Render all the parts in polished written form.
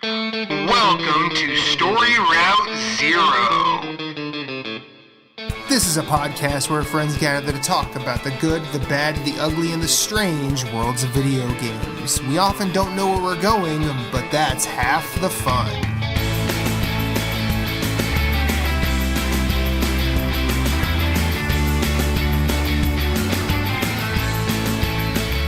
Welcome to Story Route Zero. This is a podcast where friends gather to talk about the good, the bad, the ugly, and the strange worlds of video games. We often don't know where we're going, but that's half the fun.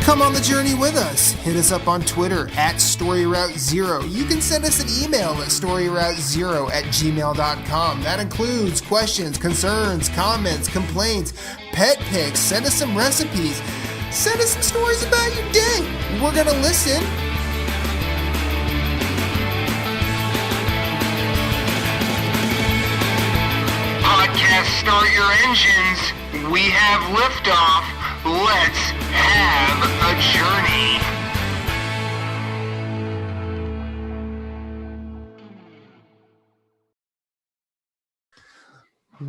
Come on the journey with us. Hit us up on Twitter at StoryRoute0. You can send us an email at StoryRoute0@gmail.com. That includes questions, concerns, comments, complaints, pet pics. Send us some recipes. Send us some stories about your day. We're going to listen. Podcast, start your engines. We have liftoff. Let's have a journey.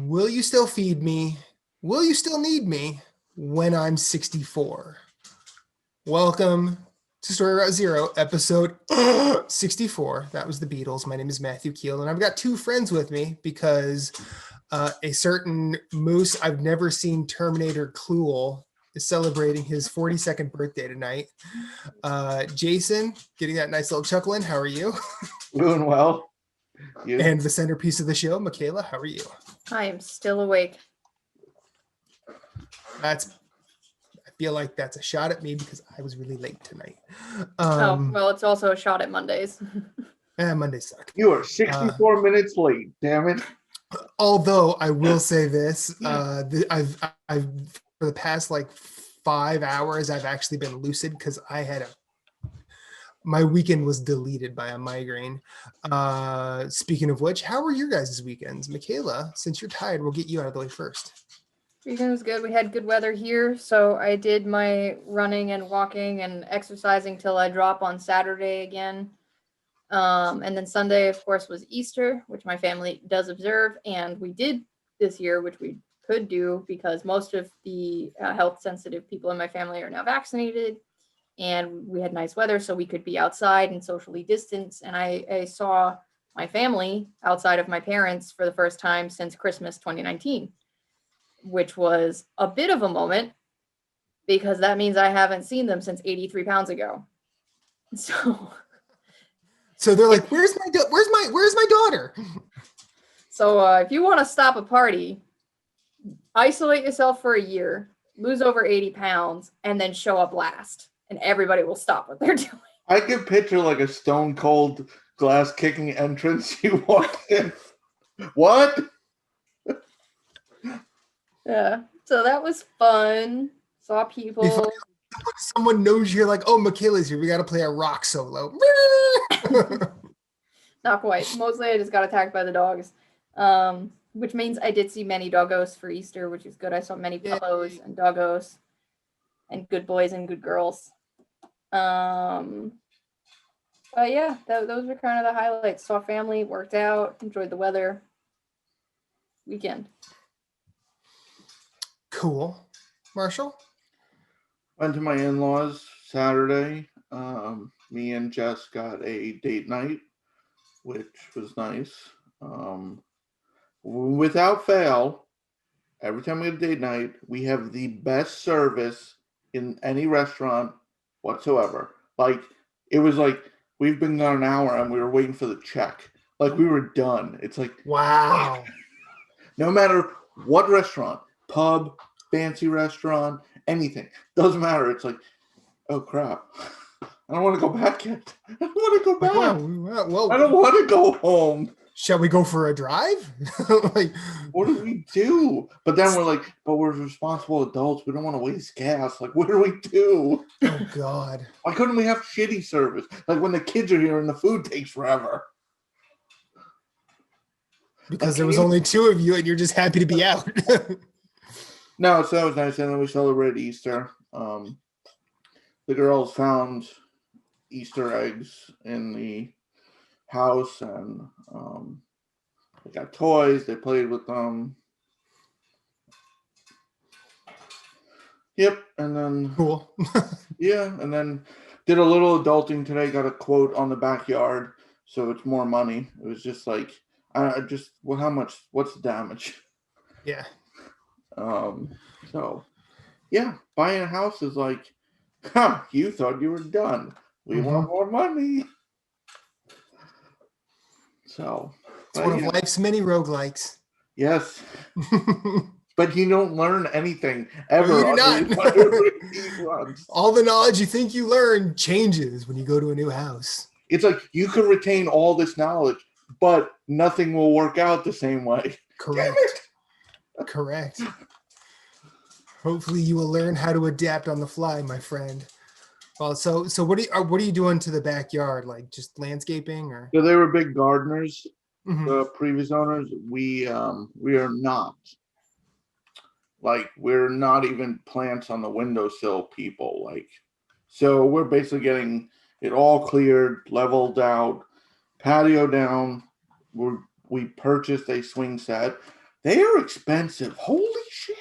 Will you still feed me? Will you still need me when I'm 64? Welcome to Story Route Zero, episode 64. That was the Beatles. My name is Matthew Keel, and I've got two friends with me because a certain moose I've never seen Terminator Cluel is celebrating his 42nd birthday tonight. Jason, getting that nice little chuckle in. How are you? Doing well. You? And the centerpiece of the show, Michaela, how are you? I am still awake. I feel like that's a shot at me because I was really late tonight. Well, it's also a shot at Mondays. Mondays suck. You are 64 minutes late, damn it. Although I will say this, I've for the past like 5 hours, I've actually been lucid because my weekend was deleted by a migraine. Speaking of which, how were your guys' weekends? Michaela, since you're tired, we'll get you out of the way first. Weekend was good. We had good weather here, so I did my running and walking and exercising till I drop on Saturday again. And then Sunday, of course, was Easter, which my family does observe, and we did this year, which we could do because most of the health-sensitive people in my family are now vaccinated, and we had nice weather, so we could be outside and socially distance. And I saw my family outside of my parents for the first time since Christmas 2019, which was a bit of a moment because that means I haven't seen them since 83 pounds ago. So they're like, where's my daughter? So if you want to stop a party, isolate yourself for a year, lose over 80 pounds, and then show up last. And everybody will stop what they're doing. I could picture like a stone cold glass kicking entrance. You walk in. What? Yeah. So that was fun. Saw people. Someone knows you're like, oh, Michaela's here. We got to play a rock solo. Not quite. Mostly I just got attacked by the dogs. Which means I did see many doggos for Easter, which is good. I saw many puppos and doggos and good boys and good girls. But yeah, those were kind of the highlights. Saw family, worked out, enjoyed the weather. Weekend. Cool. Marshall? Went to my in-laws Saturday. Me and Jess got a date night, which was nice. Without fail, every time we have a date night, we have the best service in any restaurant whatsoever. Like, it was like we've been gone an hour and we were waiting for the check. Like, we were done. It's like, wow. No matter what restaurant, pub, fancy restaurant, anything, doesn't matter. It's like, oh crap, I don't want to go back yet. I don't want to go back. Well, I don't want to go home. Shall we go for a drive? Like, what do we do? But then we're like, but we're responsible adults. We don't want to waste gas. Like, what do we do? Oh, God. Why couldn't we have shitty service? Like when the kids are here and the food takes forever. Because there was only two of you and you're just happy to be out. No, so that was nice. And then we celebrated Easter. The girls found Easter eggs in the house, and they got toys. They played with them. Yep, and then cool. Yeah, and then did a little adulting today. Got a quote on the backyard. so it's more money. It was just like, I just, well, how much? What's the damage? Yeah. So yeah, buying a house is like, huh, you thought you were done. We want more money. So It's one of yeah. life's many roguelikes. Yes. But you don't learn anything No, ever you do under these ones. All the knowledge you think you learn changes when you go to a new house. It's like you can retain all this knowledge, but nothing will work out the same way. Correct. Correct. Hopefully you will learn how to adapt on the fly, my friend. Well, so what are you doing to the backyard? Like just landscaping or? So they were big gardeners, Mhm. the previous owners. We are not. Like we're not even plants on the windowsill people. Like, so we're basically getting it all cleared, leveled out, patio down. We purchased a swing set. They are expensive. Holy shit.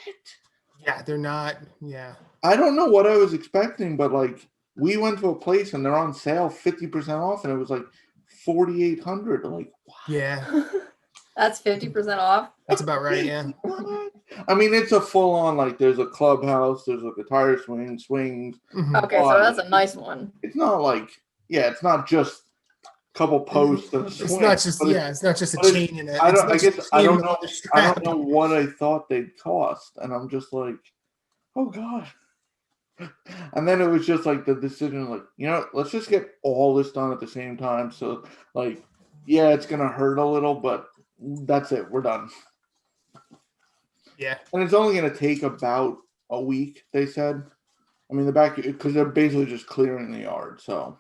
Yeah, they're not. Yeah. I don't know what I was expecting, but like we went to a place and they're on sale 50% off, and it was like 4,800. Like, wow. Yeah. That's 50% off. That's about right. Yeah. What? I mean, it's a full on, like, there's a clubhouse, there's like a tire swing, swings. Mhm. Okay, so that's a nice one. It's not like, yeah, it's not just a couple posts and a swing. It's not just, yeah, it's not just a chain in it. I don't know what I thought they'd cost, and I'm just like, oh god. And then it was just like the decision, like, you know, let's just get all this done at the same time. So, like, yeah, it's gonna hurt a little, but that's it. We're done. Yeah. And it's only gonna take about a week, they said. I mean, the back, because they're basically just clearing the yard. So,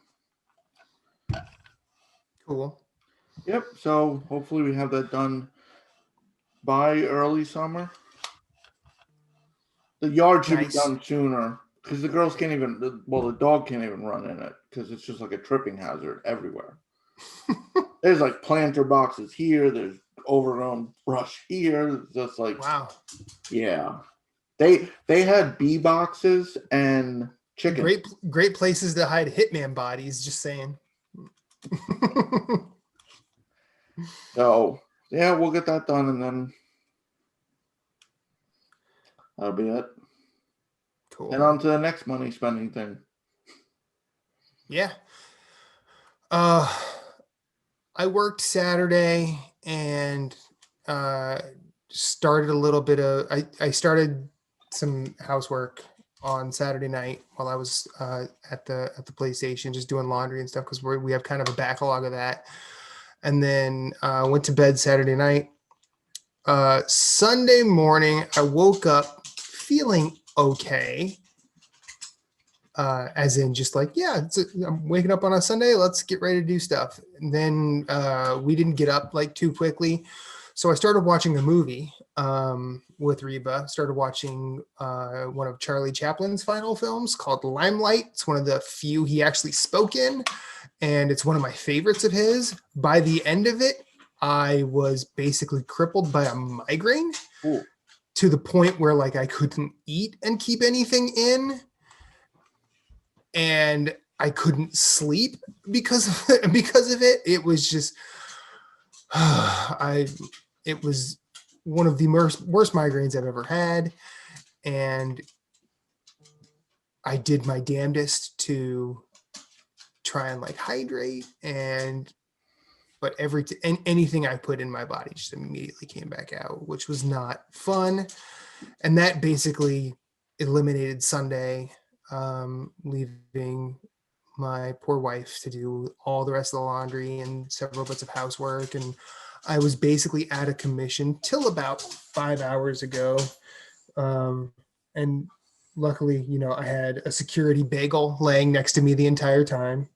Cool. yep. So hopefully we have that done by early summer. The yard should be done sooner because the girls can't even. Well, the dog can't even run in it because it's just like a tripping hazard everywhere. There's like planter boxes here. There's overgrown brush here. It's just like, wow. Yeah, they had bee boxes and chickens. Great places to hide hitman bodies. Just saying. So yeah, we'll get that done, and then that'll be it. Cool. And on to the next money spending thing. Yeah. I worked Saturday and started a little bit of. I started some housework on Saturday night while I was at the PlayStation, just doing laundry and stuff because we have kind of a backlog of that. And then went to bed Saturday night. Sunday morning, I woke up feeling okay. As in just like, yeah, I'm waking up on a Sunday. Let's get ready to do stuff. And then we didn't get up like too quickly. So I started watching a movie with Reba. Started watching one of Charlie Chaplin's final films called Limelight. It's one of the few he actually spoke in. And it's one of my favorites of his. By the end of it, I was basically crippled by a migraine. Ooh. To the point where like I couldn't eat and keep anything in. And I couldn't sleep because of it. It was just, it was one of the worst migraines I've ever had. And I did my damnedest to try and like hydrate but anything I put in my body just immediately came back out, which was not fun. And that basically eliminated Sunday, leaving my poor wife to do all the rest of the laundry and several bits of housework. And I was basically out of commission till about 5 hours ago. And luckily, you know, I had a security bagel laying next to me the entire time.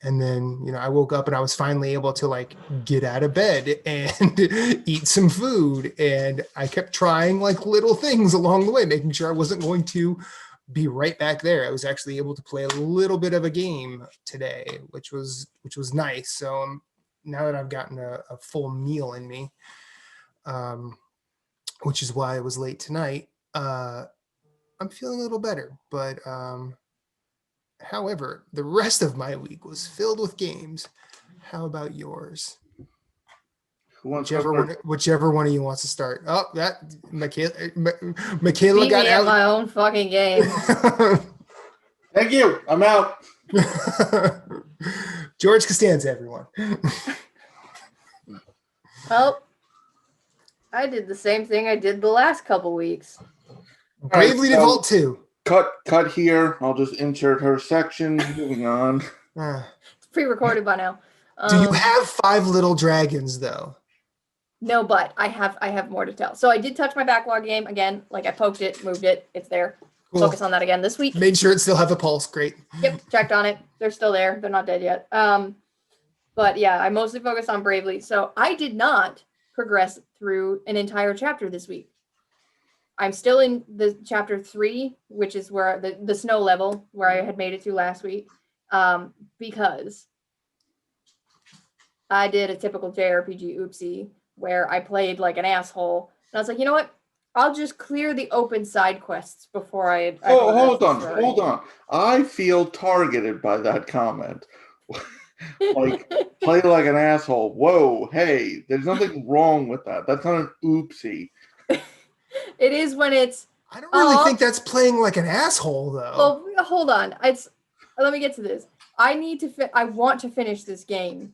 And then, you know, I woke up and I was finally able to like get out of bed and eat some food. And I kept trying like little things along the way, making sure I wasn't going to be right back there. I was actually able to play a little bit of a game today, which was nice. So now that I've gotten a full meal in me, which is why I was late tonight, I'm feeling a little better, but However, the rest of my week was filled with games. How about yours? Who wants to go first? Whichever one of you wants to start. Oh, that Michaela Beat got me at out. my own fucking game. Thank you. I'm out. George Costanza, everyone. Well, I did the same thing I did the last couple weeks. Bravely Default 2. Cut here. I'll just insert her section. Moving on. It's pre-recorded by now. Do you have 5 little dragons though? No, but I have more to tell. So I did touch my backlog game again. Like I poked it, moved it. It's there. Cool. Focus on that again this week. Made sure it still have a pulse. Great. Yep, checked on it. They're still there. They're not dead yet. But yeah, I mostly focused on Bravely. So I did not progress through an entire chapter this week. I'm still in the chapter 3, which is where the snow level where I had made it through last week. Because I did a typical JRPG oopsie where I played like an asshole. And I was like, you know what? I'll just clear the open side quests before I hold on. I feel targeted by that comment. Like, play like an asshole. Whoa, hey, there's nothing wrong with that. That's not an oopsie. It is when it's... I don't really think that's playing like an asshole, though. Well, hold on. Let me get to this. I want to finish this game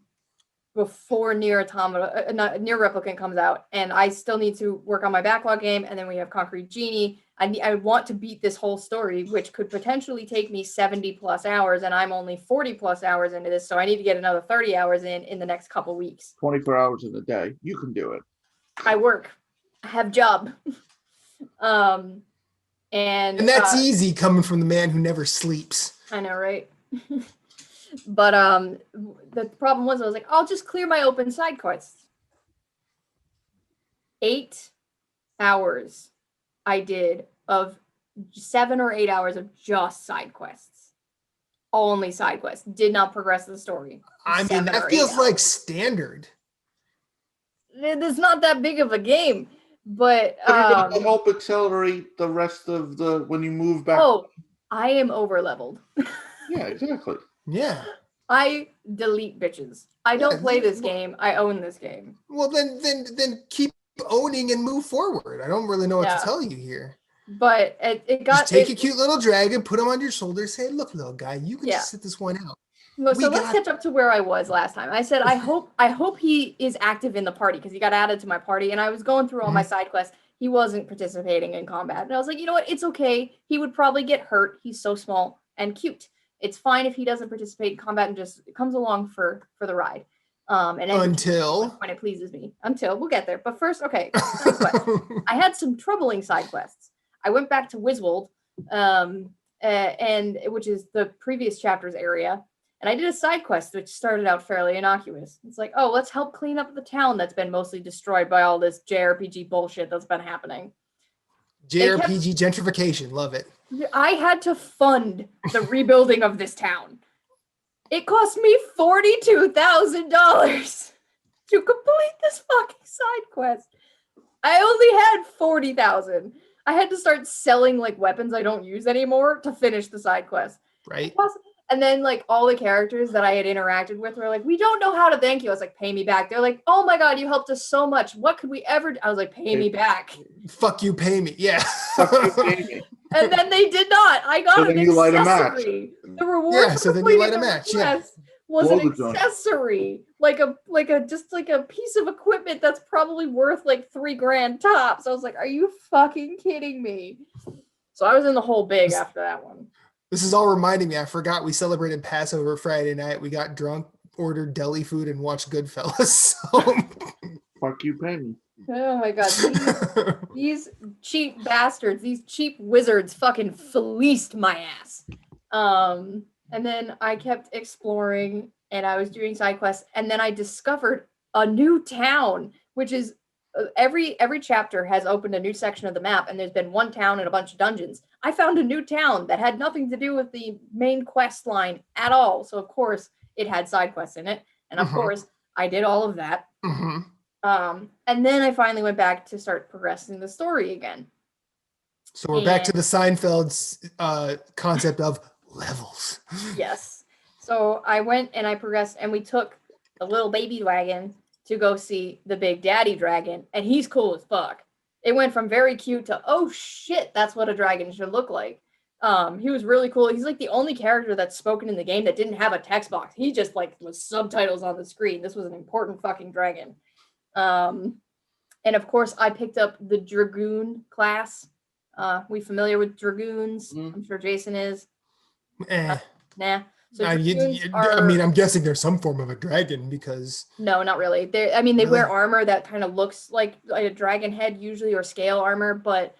before Nier Replicant comes out, and I still need to work on my backlog game, and then we have Concrete Genie. I want to beat this whole story, which could potentially take me 70 plus hours, and I'm only 40 plus hours into this, so I need to get another 30 hours in the next couple weeks. 24 hours in a day. You can do it. I work. I have job. And that's easy coming from the man who never sleeps. I know, right? But the problem was I was like, I'll just clear my open side quests. 8 hours I did of 7 or 8 hours of just side quests. Only side quests. Did not progress the story. I mean, that feels like standard. It's not that big of a game, but to help accelerate the rest of when you move back. Oh, I am over leveled. Yeah, exactly. Yeah. I delete bitches. I don't play this game. I own this game. Well, then keep owning and move forward. I don't really know what to tell you here. But it got... Just take a cute little dragon, put him on your shoulder, say, look, little guy, you can just sit this one out. So let's catch up to where I was last time. I said, I hope he is active in the party because he got added to my party, and I was going through all my side quests. He wasn't participating in combat. And I was like, you know what? It's okay. He would probably get hurt. He's so small and cute. It's fine if he doesn't participate in combat and just comes along for the ride. And until when it pleases me. Until we'll get there. But first, okay. Side quest. I had some troubling side quests. I went back to Wiswold, and which is the previous chapter's area. And I did a side quest which started out fairly innocuous. It's like, oh, let's help clean up the town that's been mostly destroyed by all this JRPG bullshit that's been happening. JRPG gentrification, love it. I had to fund the rebuilding of this town. It cost me $42,000 to complete this fucking side quest. I only had $40,000. I had to start selling like weapons I don't use anymore to finish the side quest. Right. And then like all the characters that I had interacted with were like, we don't know how to thank you. I was like, pay me back. They're like, oh my God, you helped us so much. What could we ever do? I was like, pay me back. Fuck you, pay me. Yeah. Fuck you, pay me. And then they did not. I got an accessory. The reward so then you light a match. Yeah. Was an accessory. Like a piece of equipment that's probably worth like $3,000 tops. I was like, are you fucking kidding me? So I was in the hole big after that one. This is all reminding me. I forgot we celebrated Passover Friday night. We got drunk, ordered deli food, and watched Goodfellas. So. Fuck you, pay me. Oh my God. These cheap bastards, these cheap wizards fucking fleeced my ass. And then I kept exploring and I was doing side quests. And then I discovered a new town, which is every chapter has opened a new section of the map. And there's been one town and a bunch of dungeons. I found a new town that had nothing to do with the main quest line at all. So of course it had side quests in it. And of course I did all of that. And then I finally went back to start progressing the story again. So we're back to the Seinfeld's concept of Levels. Yes. So I went and I progressed, and we took the little baby dragon to go see the big daddy dragon, and he's cool as fuck. It went from very cute to, oh shit, that's what a dragon should look like. He was really cool. He's like the only character that's spoken in the game that didn't have a text box. He just like was subtitles on the screen. This was an important fucking dragon. And of course I picked up the Dragoon class. We familiar with Dragoons? I'm sure Jason is. Nah. So I mean, I'm guessing there's some form of a dragon because no, not really. They wear armor that kind of looks like a dragon head usually, or scale armor, but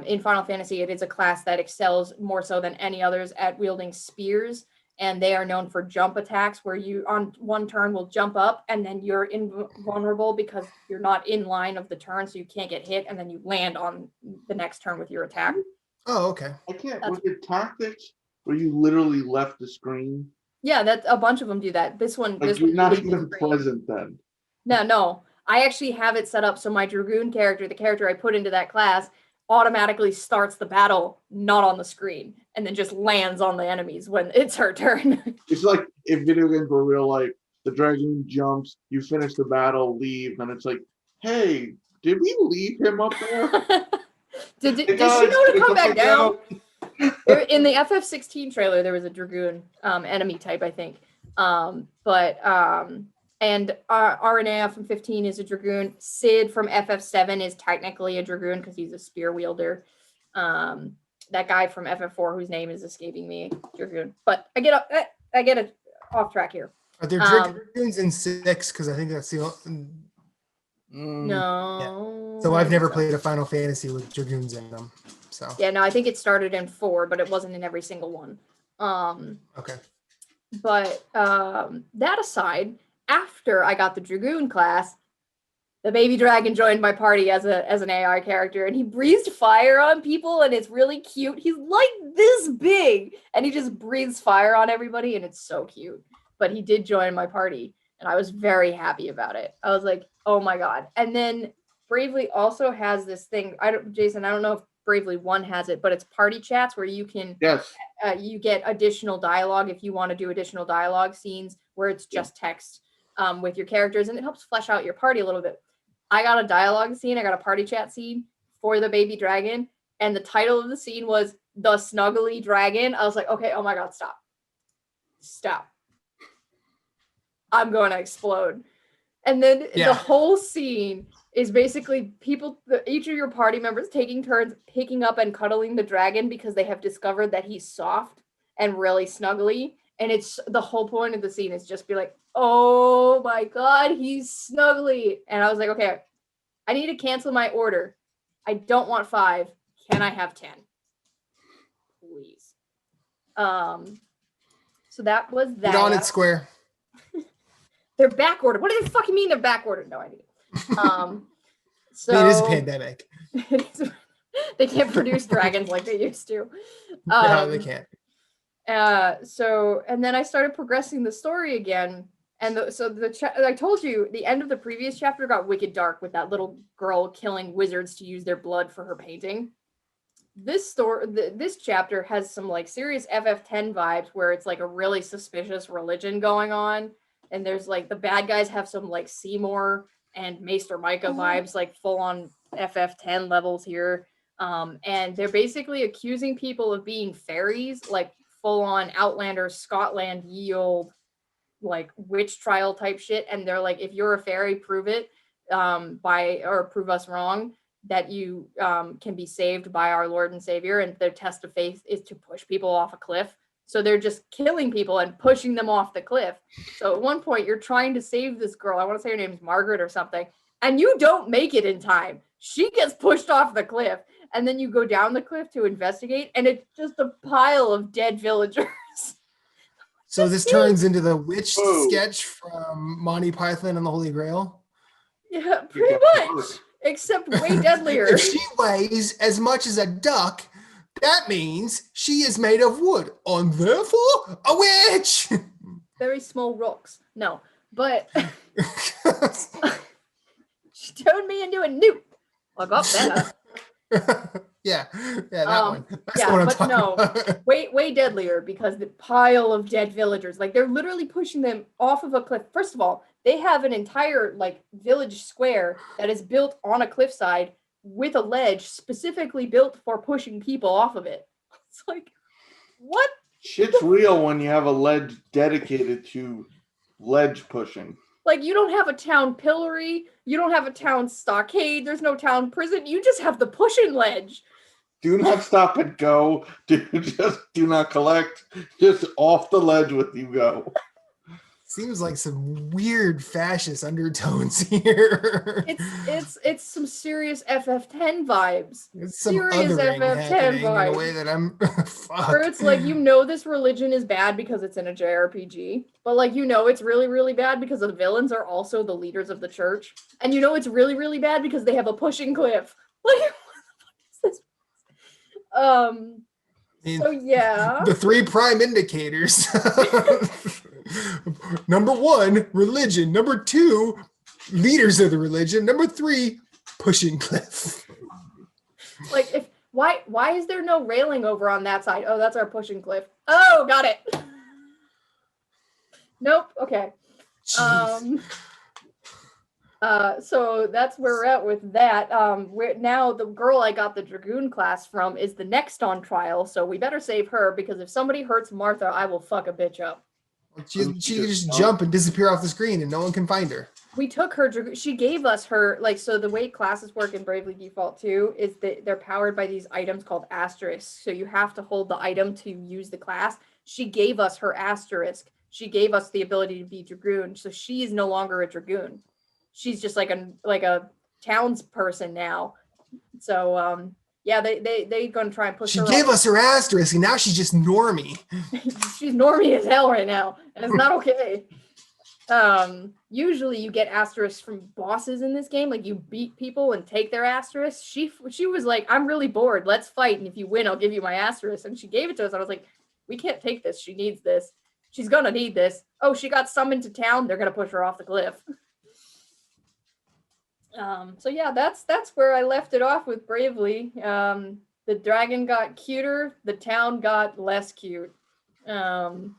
in Final Fantasy, it is a class that excels more so than any others at wielding spears, and they are known for jump attacks where you on one turn will jump up and then you're invulnerable because you're not in line of the turn, so you can't get hit, and then you land on the next turn with your attack. Oh, okay. I can't. Was it tactics where you literally left the screen? Yeah, that a bunch of them do that. This one, Like you're not even present then. No. I actually have it set up so my Dragoon character, the character I put into that class, automatically starts the battle not on the screen and then just lands on the enemies when it's her turn. It's like if video games were real life, the dragon jumps, you finish the battle, leave, and it's like, hey, did we leave him up there? Did she know to come back down? In the FF16 trailer, there was a Dragoon enemy type, I think. And RNA from 15 is a Dragoon. Sid from FF7 is technically a Dragoon because he's a spear wielder. That guy from FF4 whose name is escaping me, Dragoon. But I get off track here. Are there Dragoons in 6? Because I think that's the no. Yeah. So I've never played a Final Fantasy with Dragoons in them. So yeah, no, I think it started in 4, but it wasn't in every single one. Okay. But that aside, after I got the Dragoon class, the baby dragon joined my party as an AI character, and he breathed fire on people, and it's really cute. He's like this big, and he just breathes fire on everybody, and it's so cute. But he did join my party, and I was very happy about it. I was like, oh my god. And then Bravely also has this thing. Jason, I don't know if Bravely 1 has it, but it's party chats where you can you get additional dialogue if you want to do additional dialogue scenes where it's just text with your characters, and it helps flesh out your party a little bit. I got a dialogue scene, I got a party chat scene for the baby dragon, and the title of the scene was The Snuggly Dragon. I was like, okay, oh my god, stop. I'm going to explode. And then the whole scene is basically each of your party members taking turns picking up and cuddling the dragon because they have discovered that he's soft and really snuggly. And it's the whole point of the scene is just be like, oh my god, he's snuggly. And I was like, okay, I need to cancel my order. I don't want 5. Can I have 10? Please. So that was that. Get on it, Square. They're back ordered. What do they fucking mean they're back ordered? No idea. So it is a pandemic. They can't produce dragons like they used to. No, they can't. And then I started progressing the story again. And I told you the end of the previous chapter got wicked dark with that little girl killing wizards to use their blood for her painting. This chapter has some like serious FF10 vibes where it's like a really suspicious religion going on. And there's like the bad guys have some like Seymour and Maester Micah vibes, like full on FF10 levels here. And they're basically accusing people of being fairies, like full on Outlander, Scotland, ye old, like witch trial type shit. And they're like, if you're a fairy, prove it or prove us wrong that you can be saved by our Lord and Savior. And their test of faith is to push people off a cliff. So they're just killing people and pushing them off the cliff. So at one point, you're trying to save this girl. I want to say her name's Margaret or something. And you don't make it in time. She gets pushed off the cliff. And then you go down the cliff to investigate. And it's just a pile of dead villagers. So this turns into the witch sketch from Monty Python and the Holy Grail? Yeah, pretty much. Except way deadlier. If she weighs as much as a duck, that means she is made of wood, and therefore a witch. Very small rocks. No, but she turned me into a newt. I got better. Yeah, that one. That's yeah, the one I'm but talking no. about. Way deadlier because the pile of dead villagers, like they're literally pushing them off of a cliff. First of all, they have an entire like village square that is built on a cliffside with a ledge specifically built for pushing people off of it. It's like, what? Shit's real when you have a ledge dedicated to ledge pushing. Like, you don't have a town pillory, you don't have a town stockade, there's no town prison, you just have the pushing ledge. Do not stop and go. Just do not collect. Just off the ledge with you go. Seems like some weird fascist undertones here. It's some serious FF10 vibes. It's some Serious othering FF10 happening vibes. in a way that I'm fuck. Where it's like, you know, this religion is bad because it's in a JRPG, but like, you know, it's really, really bad because the villains are also the leaders of the church. And you know, it's really, really bad because they have a pushing cliff. Like, what the fuck is this? So yeah. The 3 prime indicators. Number 1, religion. Number 2, leaders of the religion. Number 3, pushing cliff. Like, if why is there no railing over on that side? Oh, that's our pushing cliff. Oh, got it. Nope. Okay. Jeez. So that's where we're at with that. We're now the girl I got the Dragoon class from is the next on trial, so we better save her because if somebody hurts Martha, I will fuck a bitch up. She can just jump and disappear off the screen and no one can find her. We took her, she gave us her, like, so the way classes work in Bravely Default 2 is that they're powered by these items called asterisks. So you have to hold the item to use the class. She gave us her asterisk. She gave us the ability to be Dragoon. So she is no longer a Dragoon. She's just like a townsperson now. So, yeah, they gonna try and push her. She gave us her asterisk and now she's just normie. She's normie as hell right now. And it's not okay. Usually you get asterisks from bosses in this game, like you beat people and take their asterisks. She was like, I'm really bored, let's fight, and if you win I'll give you my asterisk, and she gave it to us. I was like, we can't take this, she needs this, she's gonna need this. Oh, she got summoned to town, they're gonna push her off the cliff. So yeah, that's where I left it off with Bravely. The dragon got cuter, the town got less cute. And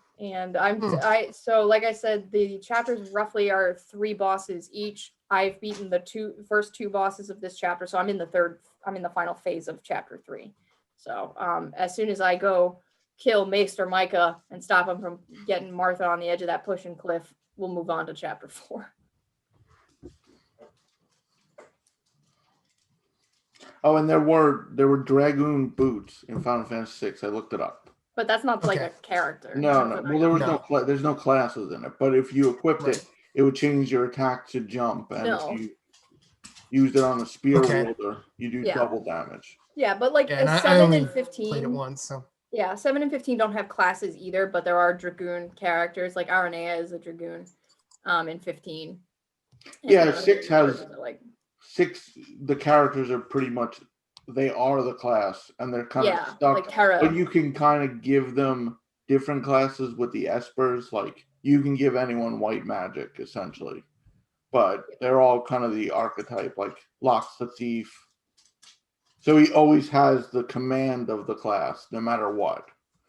so like I said, the chapters roughly are 3 bosses each. I've beaten the first 2 bosses of this chapter, so I'm in the final phase of chapter 3. So as soon as I go kill Maester Micah and stop him from getting Martha on the edge of that pushing cliff, we'll move on to chapter 4. Oh, and there were Dragoon boots in Final Fantasy VI. I looked it up. But that's not like a character. No. Well, there's no classes in it. But if you equipped it, it would change your attack to jump. And if you used it on a spear wielder, you do double damage. Yeah, but like 7 and 15. Played it once, so. Yeah, 7 and 15 don't have classes either, but there are Dragoon characters. Like Aranea is a Dragoon in 15. And 6 has... 6, the characters are pretty much, they are the class, and they're kind of stuck. Like Terra. But you can kind of give them different classes with the espers. Like, you can give anyone white magic, essentially. But they're all kind of the archetype, like Locke's the thief. So he always has the command of the class, no matter what.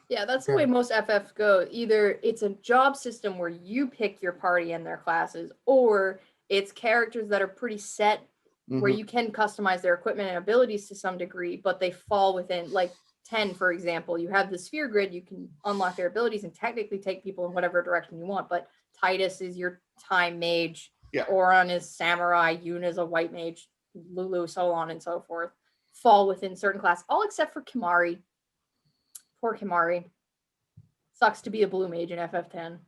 Yeah, that's the way most FF go. Either it's a job system where you pick your party and their classes, or it's characters that are pretty set, where you can customize their equipment and abilities to some degree, but they fall within, like 10, for example, you have the sphere grid, you can unlock their abilities and technically take people in whatever direction you want, but Titus is your time mage, Oron is samurai, Yuna is a white mage, Lulu, so on and so forth, fall within certain class, all except for Kimari. Poor Kimari. Sucks to be a blue mage in FF10.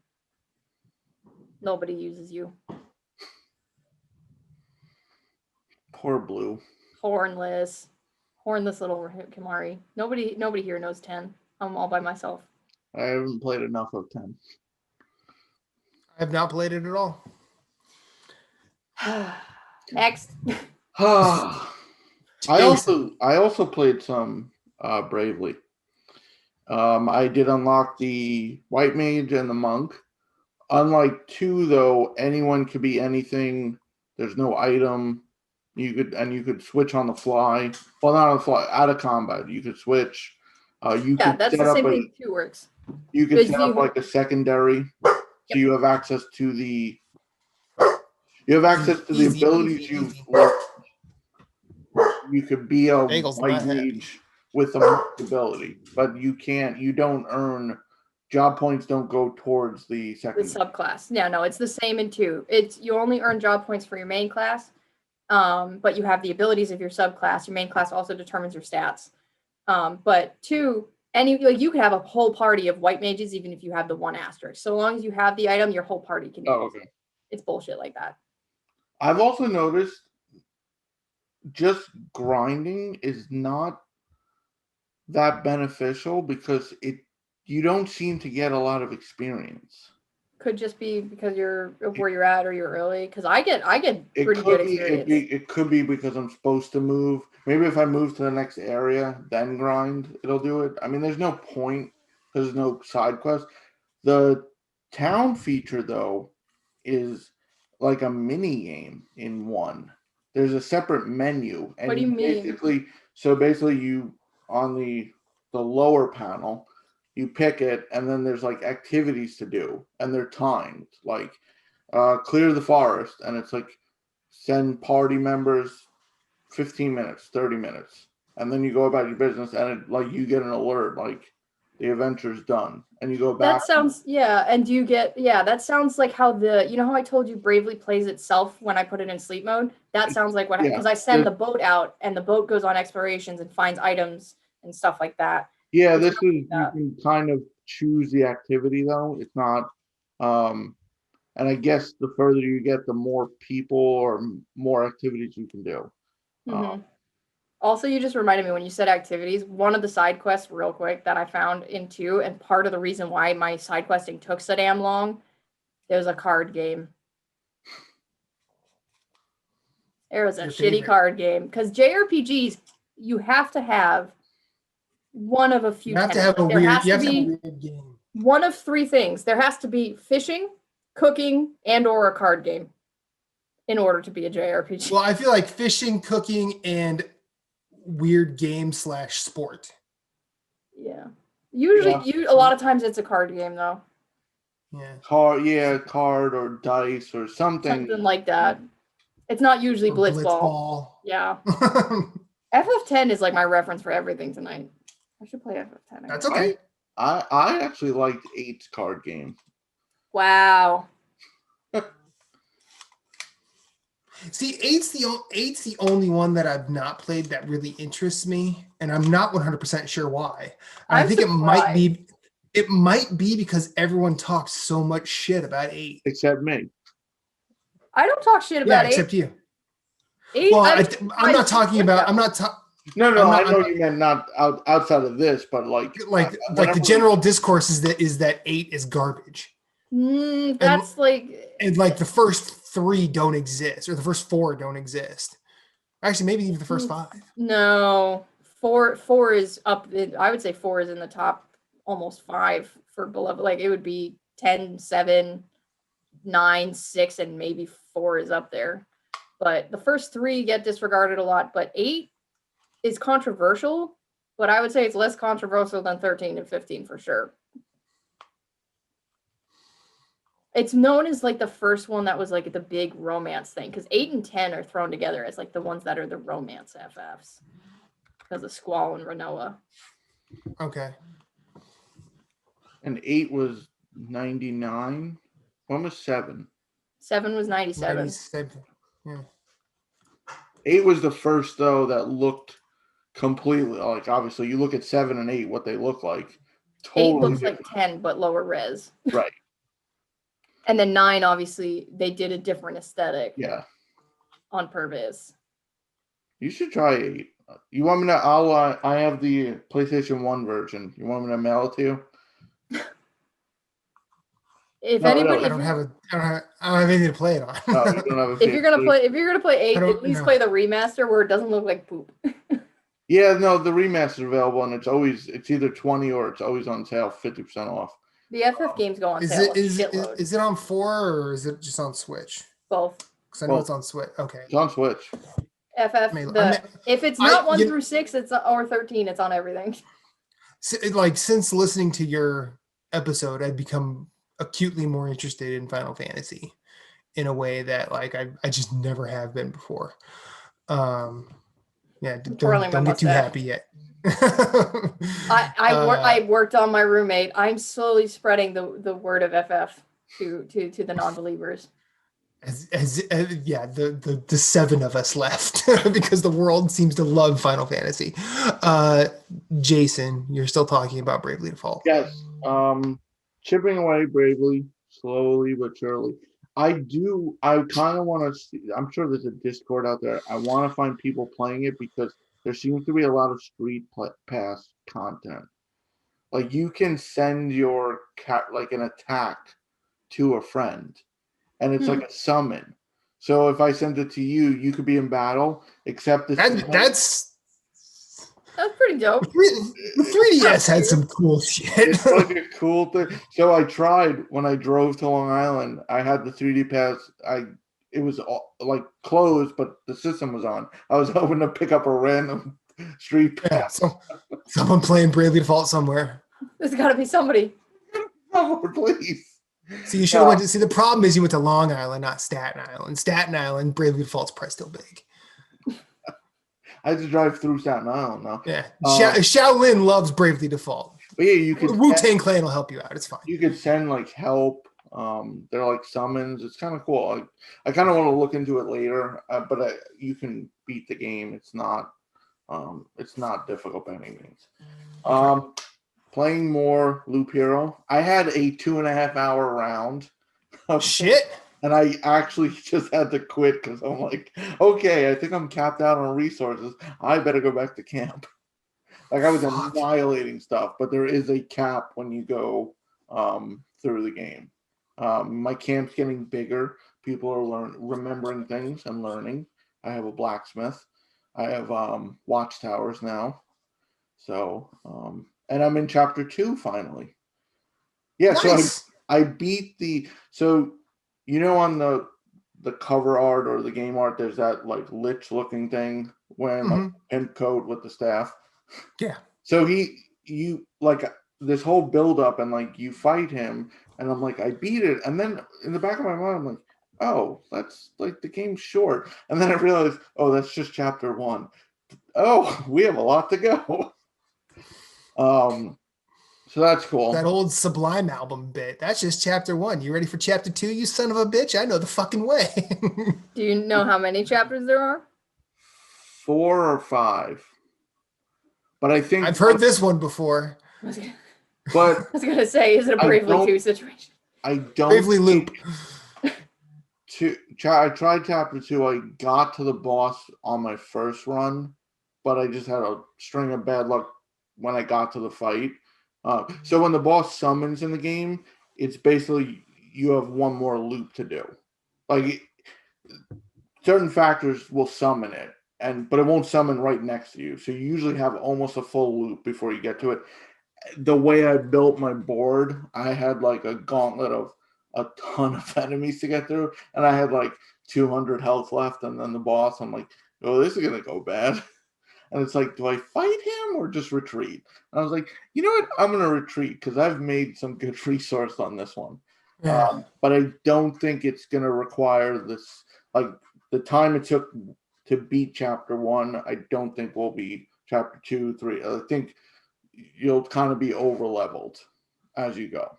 Nobody uses you. Poor Blue. Hornless little Kimari. Nobody here knows 10. I'm all by myself. I haven't played enough of 10. I have not played it at all. Next. I also played some Bravely. I did unlock the White Mage and the Monk. Unlike 2, though, anyone could be anything. There's no item. You could switch on the fly. Well, not on the fly, out of combat. You could switch. You Yeah, could that's set the up same a, thing too works. You could Because set up you- like a secondary, so you have access to the Easy, abilities easy, you've easy. learned. You could be a Bagel's white not happy. mage with a marked ability, but you don't earn job points. Don't go towards the The second. subclass. Yeah, no, it's the same in 2. It's you only earn job points for your main class, but you have the abilities of your subclass. Your main class also determines your stats. But 2, you could have a whole party of white mages even if you have the 1 asterisk. So long as you have the item, your whole party can use Oh, okay. it. It's bullshit like that. I've also noticed just grinding is not that beneficial because you don't seem to get a lot of experience. Could just be because you're where you're at or you're early. Because I get It pretty could good be experience. it could be because I'm supposed to move. Maybe if I move to the next area, then grind, it'll do it. I mean, there's no point because there's no side quest. The town feature though is like a mini game in one. There's a separate menu, and What do you mean? basically you on the lower panel, you pick it, and then there's like activities to do, and they're timed. Like clear the forest, and it's like send party members 15 minutes, 30 minutes, and then you go about your business, and it, like you get an alert like the adventure's done, and you go back. That sounds and you get that sounds like how how I told you Bravely plays itself when I put it in sleep mode. That sounds like what because I send the boat out and the boat goes on explorations and finds items and stuff like that. Yeah, It's this is like that. you can kind of choose the activity though. It's not and I guess the further you get, the more people or more activities you can do. Mhm. Also, you just reminded me when you said activities, one of the side quests, real quick, that I found in 2, and part of the reason why my side questing took so damn long, there was a card game. There was a Your shitty favorite. card game. Because JRPGs, you have to have one of a few You have to tenets. have a There weird. has You to have to have a be weird game. one of 3 things. There has to be fishing, cooking, and or a card game in order to be a JRPG. Well, I feel like fishing, cooking, and weird game / sport. Yeah. Usually, a lot of times it's a card game, though. Yeah. Card or dice or something. Something like that. It's not usually Or Blitzball. Yeah. FF10 is like my reference for everything tonight. I should play FF10 again. That's okay. I actually liked 8's card game. Wow. See, eight's the only one that I've not played that really interests me, and I'm not 100% sure why. I I'm think surprised. it might be because everyone talks so much shit about 8. Except me. I don't talk shit about 8. Except you. 8. Well, I'm I'm not talking about. I'm No, I'm I not- know you meant not outside of this, but like the general discourse is that 8 is garbage, That's and like the first 3 don't exist, or the first 4 don't exist. Actually, maybe even the first 5. No. 4 is up. I would say 4 is in the top almost 5 for beloved. Like it would be 10, 7, 9, 6, and maybe 4 is up there. But the first 3 get disregarded a lot. But 8 is controversial, but I would say it's less controversial than 13 and 15 for sure. It's known as like the first one that was like the big romance thing, because 8 and 10 are thrown together as like the ones that are the romance FFs because of Squall and Renoa. Okay. And 8 was 99. When was 7? 7 was 97. 97. Yeah. 8 was the first though that looked completely like, obviously you look at 7 and 8, what they look like. 8 Totally looks like 10, but lower res. Right. And then 9, obviously, they did a different aesthetic. Yeah. On purpose. You should try 8. You want me to? I have the PlayStation 1 version. You want me to mail it to you? If No, anybody, I don't have anything to play it on. No, you don't have a if you're gonna play 8, at least know. play the remaster where it doesn't look like poop. Yeah, no, the remaster is available, and it's either 20 or it's always on sale, 50% off. The FF games go on Is sale. it on 4 or is it just on Switch? Both? Because I know Both. it's on Switch. Okay. It's on Switch. FF. If it's not 1 through 6, it's or 13, it's on everything. Like since listening to your episode, I've become acutely more interested in Final Fantasy in a way that like I just never have been before. Yeah, don't get too happy yet. I worked on my roommate. I'm slowly spreading the word of FF to the non-believers. Yeah, the 7 of us left because the world seems to love Final Fantasy. Jason, you're still talking about Bravely Default. Yes. Chipping away bravely, slowly but surely. I kind of want to see, I'm sure there's a Discord out there. I want to find people playing it because there seems to be a lot of street pass content. Like you can send your like an attack to a friend and it's like a summon. So if I send it to you, you could be in battle, except that's pretty dope. The 3DS had some cool shit. It's like a cool thing. So I tried when I drove to Long Island. I had the 3D pass. It was like closed, but the system was on. I was hoping to pick up a random street pass. Yeah, someone playing Bravely Default somewhere. There's got to be somebody. Oh, please. See, you should have went to see. The problem is you went to Long Island, not Staten Island. Staten Island, Bravely Default's probably still big. I had to drive through Staten Island now. Yeah, Shaolin loves Bravely Default. But yeah, you could. Wu-Tang Clan will help you out. It's fine. You could send like help. They're like summons. It's kind of cool. I kind of want to look into it later, but you can beat the game. It's not difficult by any means. Playing more Loop Hero. I had a 2.5 hour round. Shit. And I actually just had to quit because I'm like, okay, I think I'm capped out on resources. I better go back to camp. Like I was annihilating stuff, but there is a cap when you go through the game. My camp's getting bigger. People are remembering things and learning. I have a blacksmith. I have watchtowers now. So, and I'm in chapter 2 finally. Yeah, nice. So I beat on the cover art or the game art, there's that like lich looking thing wearing like pimp coat with the staff. Yeah. So you like this whole build up and like you fight him and I'm like, I beat it. And then in the back of my mind, I'm like, oh, that's like the game's short. And then I realized, oh, that's just chapter 1. Oh, we have a lot to go. So that's cool. That old Sublime album bit. That's just chapter 1. You ready for chapter 2, you son of a bitch? I know the fucking way. Do you know how many chapters there are? 4 or 5. But I think I've heard this one before. But I was gonna say, is it a Bravely 2 situation? I don't Bravely Loop. I tried chapter 2. I got to the boss on my first run, but I just had a string of bad luck when I got to the fight. So when the boss summons in the game, it's basically you have one more loop to do. Like certain factors will summon it, but it won't summon right next to you. So you usually have almost a full loop before you get to it. The way I built my board, I had like a gauntlet of a ton of enemies to get through, and I had like 200 health left, and then the boss, I'm like, oh, this is gonna go bad. And it's like, do I fight him or just retreat? And I was like, you know what? I'm going to retreat because I've made some good resource on this one. Yeah. But I don't think it's going to require this, like the time it took to beat chapter 1, I don't think will be chapter 2, 3. I think you'll kind of be over leveled as you go.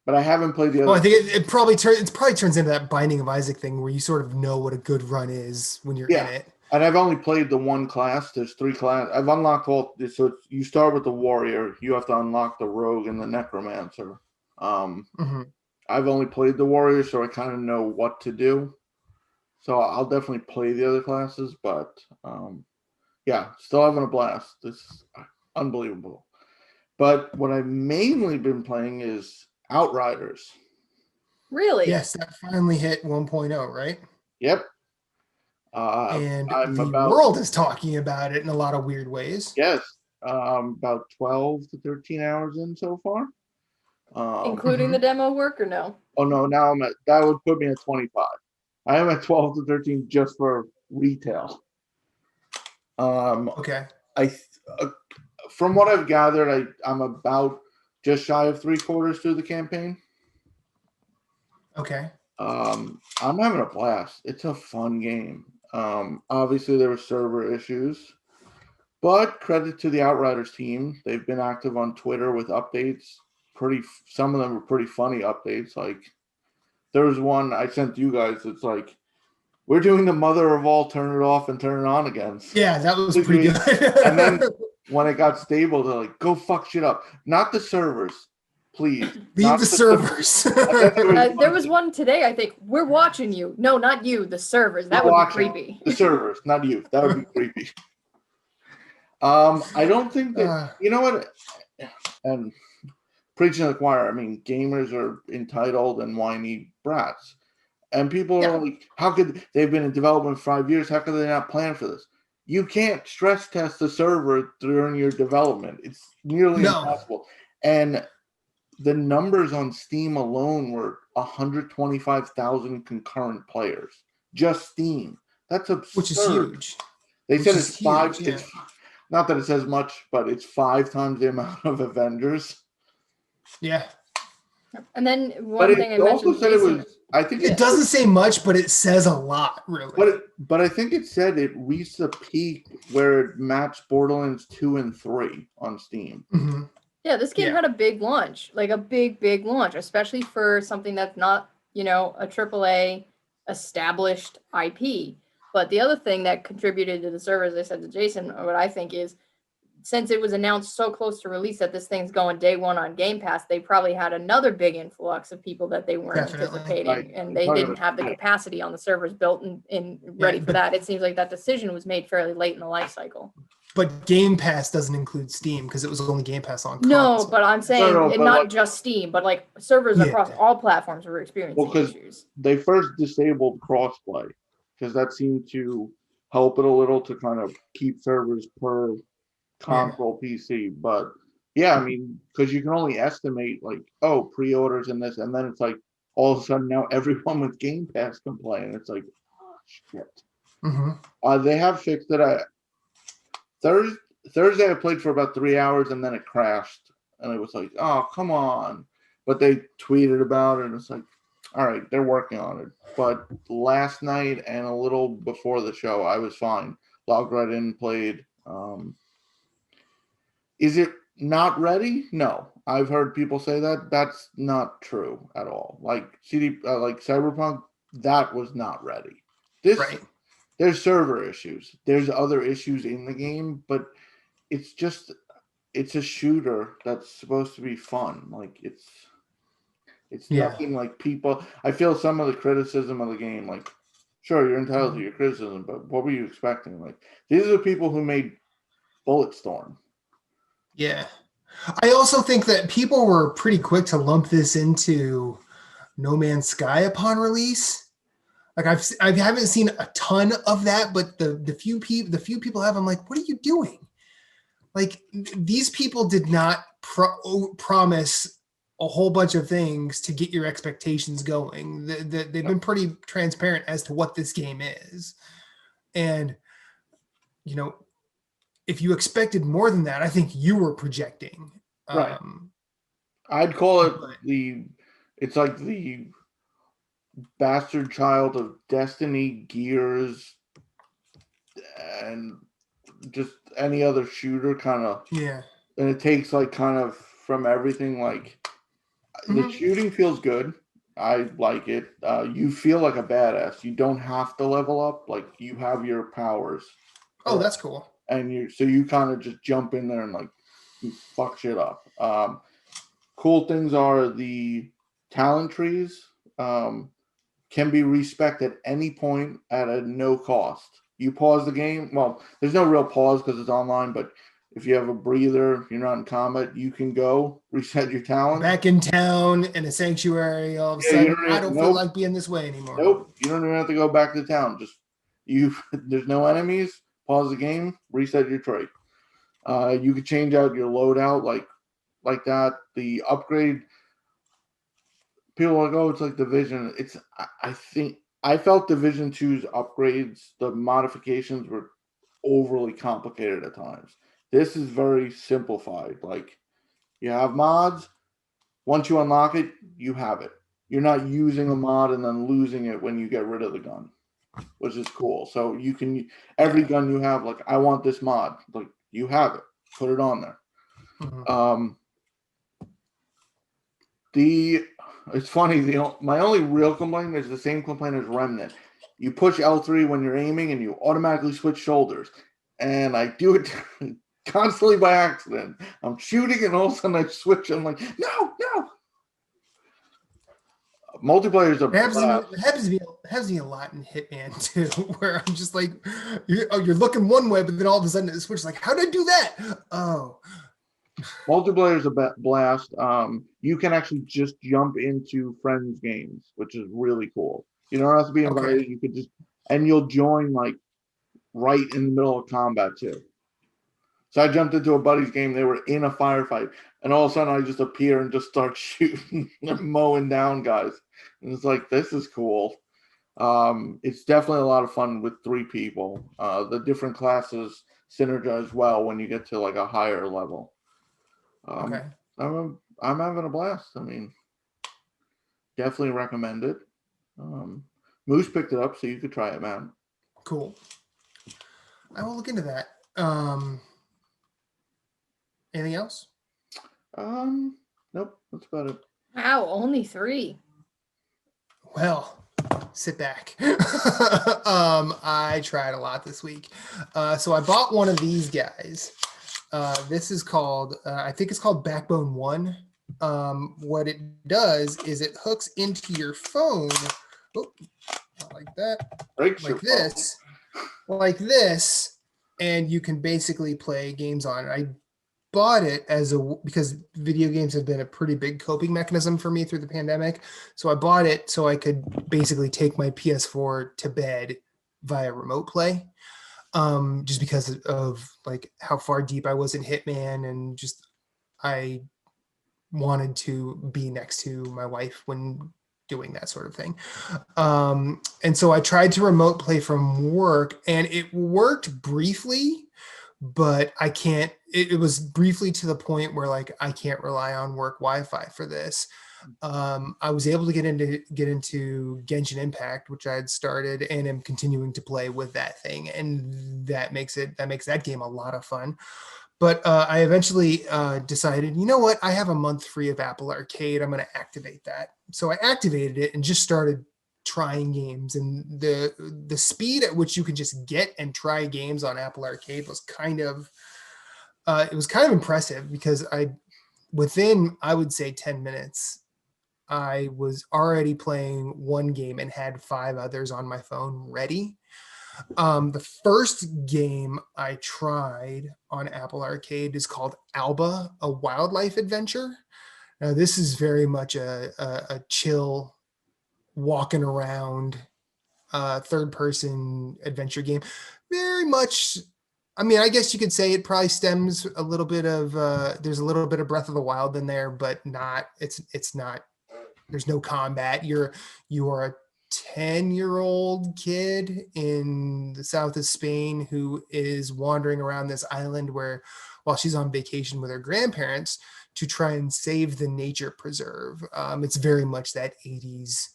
But I haven't played the other. Well, I think it probably turns into that Binding of Isaac thing where you sort of know what a good run is when you're in it. And I've only played the one class. There's 3 classes. I've unlocked all. So you start with the warrior. You have to unlock the rogue and the necromancer. I've only played the warrior, so I kind of know what to do. So I'll definitely play the other classes. But still having a blast. This is unbelievable. But what I've mainly been playing is Outriders. Really? Yes, that finally hit 1.0, right? Yep. And the world is talking about it in a lot of weird ways. Yes. About 12 to 13 hours in so far. Including the demo work or no? Oh, no. Now that would put me at 25. I am at 12 to 13 just for retail. Okay. From what I've gathered, I'm about just shy of 3/4 through the campaign. Okay. I'm having a blast. It's a fun game. Obviously there were server issues, but credit to the Outriders team. They've been active on Twitter with updates. Some of them were pretty funny updates. Like there was one I sent you guys. It's like, we're doing the mother of all turn it off and turn it on again. Yeah, that was pretty good. And then when it got stable, they're like, go fuck shit up. Not the servers, please. Leave the servers. There was one today, I think. We're watching you. No, not you, the servers. That would be creepy. The servers, not you. That would be creepy. I don't think that, you know what? And preaching to the choir, I mean, gamers are entitled and whiny brats. And people are like, how could they've been in development for 5 years? How could they not plan for this? You can't stress test the server during your development. It's nearly impossible. And the numbers on Steam alone were 125,000 concurrent players. Just Steam. That's absurd. Which is huge. They said it's five. Yeah. It's not that it says much, but it's 5 times the amount of Avengers. Yeah. And then one thing I mentioned, said it was. I think it doesn't say much, but it says a lot, really. But I think it said it reached a peak where it matched Borderlands 2 and 3 on Steam. Mm-hmm. Yeah, this game had a big launch, like a big launch, especially for something that's not, a AAA established IP. But the other thing that contributed to the servers, I said to Jason, what I think is, since it was announced so close to release that this thing's going day one on Game Pass, they probably had another big influx of people that they weren't anticipating, and they didn't have the capacity on the servers built and ready for that. It seems like that decision was made fairly late in the life cycle. But Game Pass doesn't include Steam because it was only Game Pass on console. No, but I'm saying not just Steam, but like servers across all platforms were experiencing issues. They first disabled crossplay because that seemed to help it a little to kind of keep servers per console PC. But I mean, because you can only estimate like, pre-orders and this, and then it's like all of a sudden now everyone with Game Pass can play, and it's like, oh, shit. Mm-hmm. They have fixed it. Thursday I played for about 3 hours and then it crashed, and it was like, oh, come on. But they tweeted about it, and it's like, all right, they're working on it. But last night and a little before the show, I was fine. Logged right in, played. Is it not ready? No. I've heard people say that. That's not true at all. Like like Cyberpunk, that was not ready. There's server issues. There's other issues in the game, but it's a shooter that's supposed to be fun. Like it's nothing like people. I feel some of the criticism of the game, like, sure, you're entitled to your criticism, but what were you expecting? Like, these are the people who made Bulletstorm. Yeah. I also think that people were pretty quick to lump this into No Man's Sky upon release. Like I haven't seen a ton of that, but the few people have, I'm like, what are you doing? Like, these people did not promise a whole bunch of things to get your expectations going. They've been pretty transparent as to what this game is. And, if you expected more than that, I think you were projecting. Right. I'd call it it's like the bastard child of Destiny, Gears, and just any other shooter kind of. Yeah. And it takes like kind of from everything. Like the shooting feels good. I like it. You feel like a badass. You don't have to level up. Like you have your powers. Oh, that's cool. And you kind of just jump in there and like fuck shit up. Cool things are the talent trees can be respected at any point at a no cost. You pause the game. Well, there's no real pause because it's online, but if you have a breather, you're not in combat, you can go reset your talent. Back in town in a sanctuary, all of a sudden, I don't feel like being this way anymore. Nope, you don't even have to go back to town. Just there's no enemies. Pause the game, reset your trait. You could change out your loadout like that. The upgrade, people are like, oh, it's like Division. I think I felt Division 2's upgrades, the modifications were overly complicated at times. This is very simplified. Like, you have mods. Once you unlock it, you have it. You're not using a mod and then losing it when you get rid of the gun, which is cool. So you can, every gun you have, like, I want this mod. Like, you have it. Put it on there. Mhm. It's funny. My only real complaint is the same complaint as Remnant. You push L3 when you're aiming, and you automatically switch shoulders. And I do it constantly by accident. I'm shooting, and all of a sudden I switch. I'm like, no. Multiplayer is a blast. It happens to be a lot in Hitman too, where I'm just like, you're looking one way, but then all of a sudden it switches. Like, how did I do that? Oh. Multiplayer is a blast. You can actually just jump into friends' games, which is really cool. You don't have to be invited. Okay. You could just, and you'll join like right in the middle of combat too. So I jumped into a buddy's game. They were in a firefight, and all of a sudden I just appear and just start shooting, mowing down guys. And it's like, this is cool. It's definitely a lot of fun with 3 people. The different classes synergize well when you get to like a higher level. Okay. I'm having a blast. I mean, definitely recommend it. Moose picked it up, so you could try it, man. Cool. I will look into that. Anything else? Nope, that's about it. Wow, only 3. Well, sit back. I tried a lot this week. So I bought one of these guys. This is called, I think it's called Backbone 1. What it does is it hooks into your phone. Oh, not like that. Like this, and you can basically play games on it. I bought it because video games have been a pretty big coping mechanism for me through the pandemic. So I bought it so I could basically take my PS4 to bed via remote play. Just because of like how far deep I was in Hitman, and just I wanted to be next to my wife when doing that sort of thing. And so I tried to remote play from work, and it worked briefly, but I can't, it was briefly to the point where like I can't rely on work Wi-Fi for this. I was able to get into Genshin Impact, which I had started, and am continuing to play with that thing, and that makes that game a lot of fun. But I eventually decided, you know what? I have a month free of Apple Arcade. I'm going to activate that. So I activated it and just started trying games. And the speed at which you can just get and try games on Apple Arcade was kind of impressive, because within, I would say, 10 minutes, I was already playing one game and had 5 others on my phone ready. The first game I tried on Apple Arcade is called Alba, a wildlife adventure. Now, this is very much a chill, walking around, third-person adventure game. Very much, I mean, I guess you could say it probably stems a little bit of, there's a little bit of Breath of the Wild in there, but not, it's not, there's no combat. You are a 10-year-old kid in the south of Spain who is wandering around this island while she's on vacation with her grandparents to try and save the nature preserve. It's very much that 80s,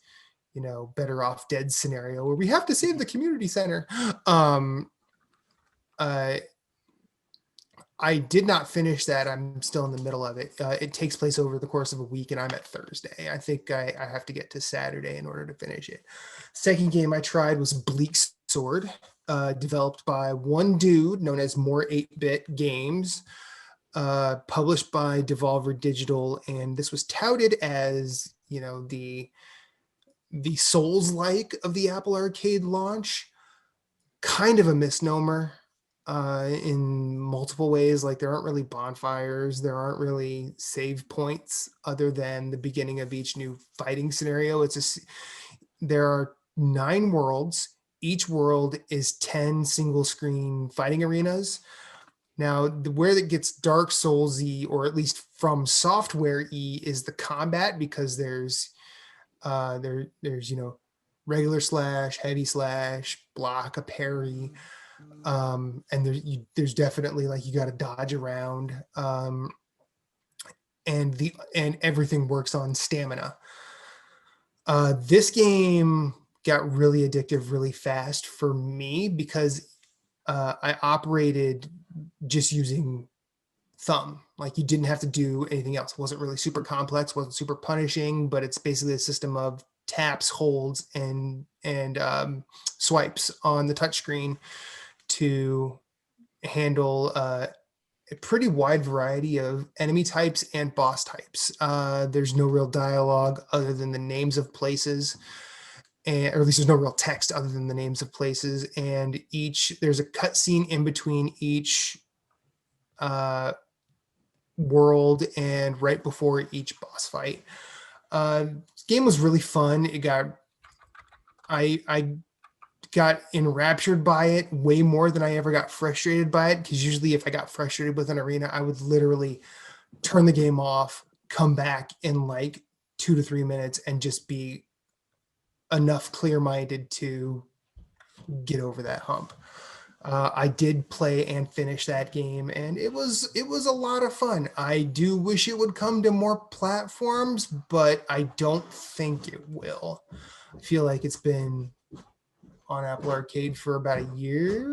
Better Off Dead scenario where we have to save the community center. I did not finish that. I'm still in the middle of it. It takes place over the course of a week, and I'm at Thursday. I think I have to get to Saturday in order to finish it. Second game I tried was Bleak Sword, developed by one dude known as More 8-Bit Games, published by Devolver Digital, and this was touted as, the Souls-like of the Apple Arcade launch. Kind of a misnomer. In multiple ways. Like, there aren't really bonfires, there aren't really save points other than the beginning of each new fighting scenario. There are 9 worlds. Each world is 10 single screen fighting arenas. Now, where it gets Dark Souls-y, or at least From Software-y, is the combat, because there's regular slash, heavy slash, block, a parry. And there's definitely like you got to dodge around. And everything works on stamina. This game got really addictive really fast for me because I operated just using thumb. Like you didn't have to do anything else. It wasn't really super complex, wasn't super punishing, but it's basically a system of taps, holds, and swipes on the touchscreen to handle a pretty wide variety of enemy types and boss types. There's no real dialogue other than the names of places, or at least there's no real text other than the names of places. And there's a cutscene in between each world and right before each boss fight. This game was really fun. I got enraptured by it way more than I ever got frustrated by it, because usually if I got frustrated with an arena, I would literally turn the game off, come back in like 2 to 3 minutes, and just be enough clear-minded to get over that hump. I did play and finish that game, and it was a lot of fun. I do wish it would come to more platforms, but I don't think it will. I feel like it's been on Apple Arcade for about a year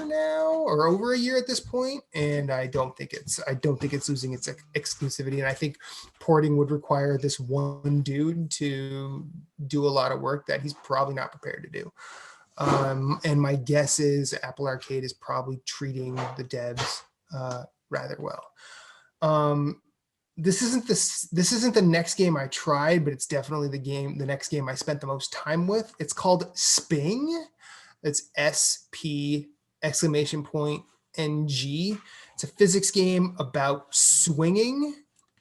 now, or over a year at this point, and I don't think it's losing its exclusivity. And I think porting would require this one dude to do a lot of work that he's probably not prepared to do. And my guess is Apple Arcade is probably treating the devs rather well. This isn't the next game I tried, but it's definitely the next game I spent the most time with. It's called Sping. It's SP !NG. It's a physics game about swinging,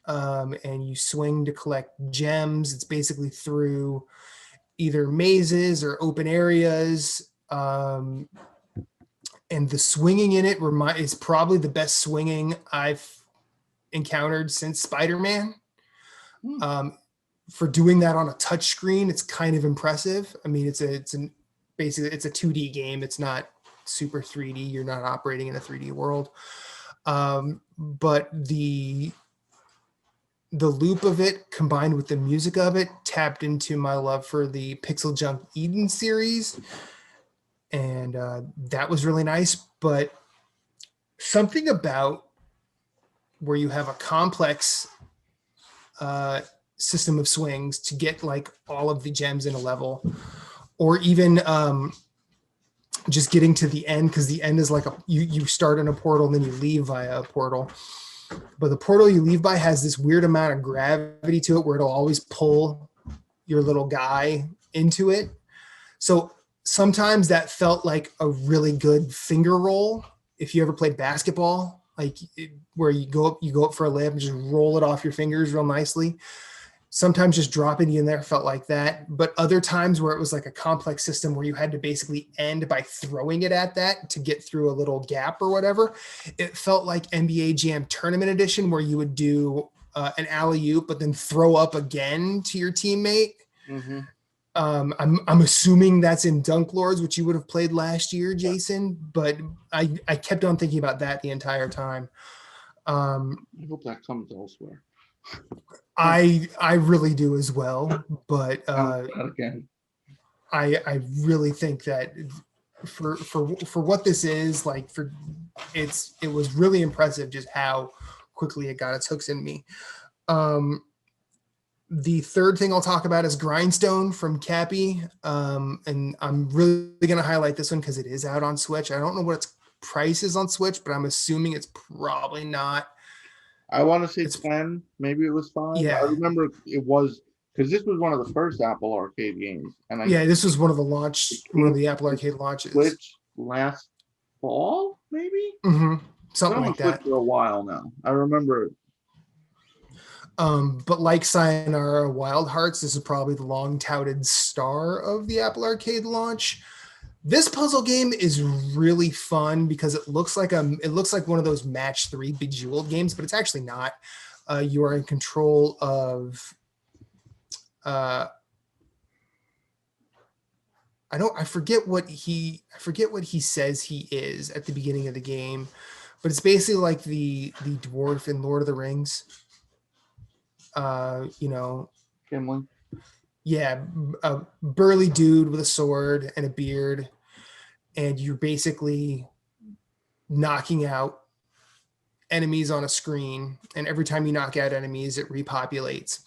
and you swing to collect gems. It's basically through either mazes or open areas. And the swinging in it is probably the best swinging I've encountered since Spider-Man. For doing that on a touch screen, it's kind of impressive. I mean, basically it's a 2D game. It's not super 3D. You're not operating in a 3D world. But the loop of it combined with the music of it tapped into my love for the Pixel Junk Eden series. And that was really nice. But something about where you have a complex system of swings to get like all of the gems in a level, or even just getting to the end, because the end is like you start in a portal and then you leave via a portal. But the portal you leave by has this weird amount of gravity to it where it'll always pull your little guy into it. So sometimes that felt like a really good finger roll. If you ever played basketball, where you go up for a layup and just roll it off your fingers real nicely. Sometimes just dropping it in there felt like that. But other times where it was like a complex system where you had to basically end by throwing it at that to get through a little gap or whatever, it felt like NBA Jam Tournament Edition, where you would do an alley-oop but then throw up again to your teammate. Mm-hmm. I'm assuming that's in Dunk Lords, which you would have played last year, Jason. But I kept on thinking about that the entire time. I hope that comes elsewhere. I really do as well, but again, I really think that for what this is, it was really impressive just how quickly it got its hooks in me. The third thing I'll talk about is Grindstone from Cappy, and I'm really going to highlight this one because it is out on Switch. I don't know what its price is on Switch, but I'm assuming it's probably not. I want to say 10, maybe it was 5. Yeah. I remember it was, because this was one of the first Apple Arcade games. And this was one of the Apple Arcade launches. Switch last fall, maybe? Mm-hmm. Something like that. For a while now. I remember it. But like Sayonara Wild Hearts, this is probably the long-touted star of the Apple Arcade launch. This puzzle game is really fun because it looks like one of those match 3 Bejeweled games, but it's actually not. You are in control of I forget what he says he is at the beginning of the game, but it's basically like the dwarf in Lord of the Rings. You know, Gimli. yeah, a burly dude with a sword and a beard, and you're basically knocking out enemies on a screen, and every time you knock out enemies, it repopulates.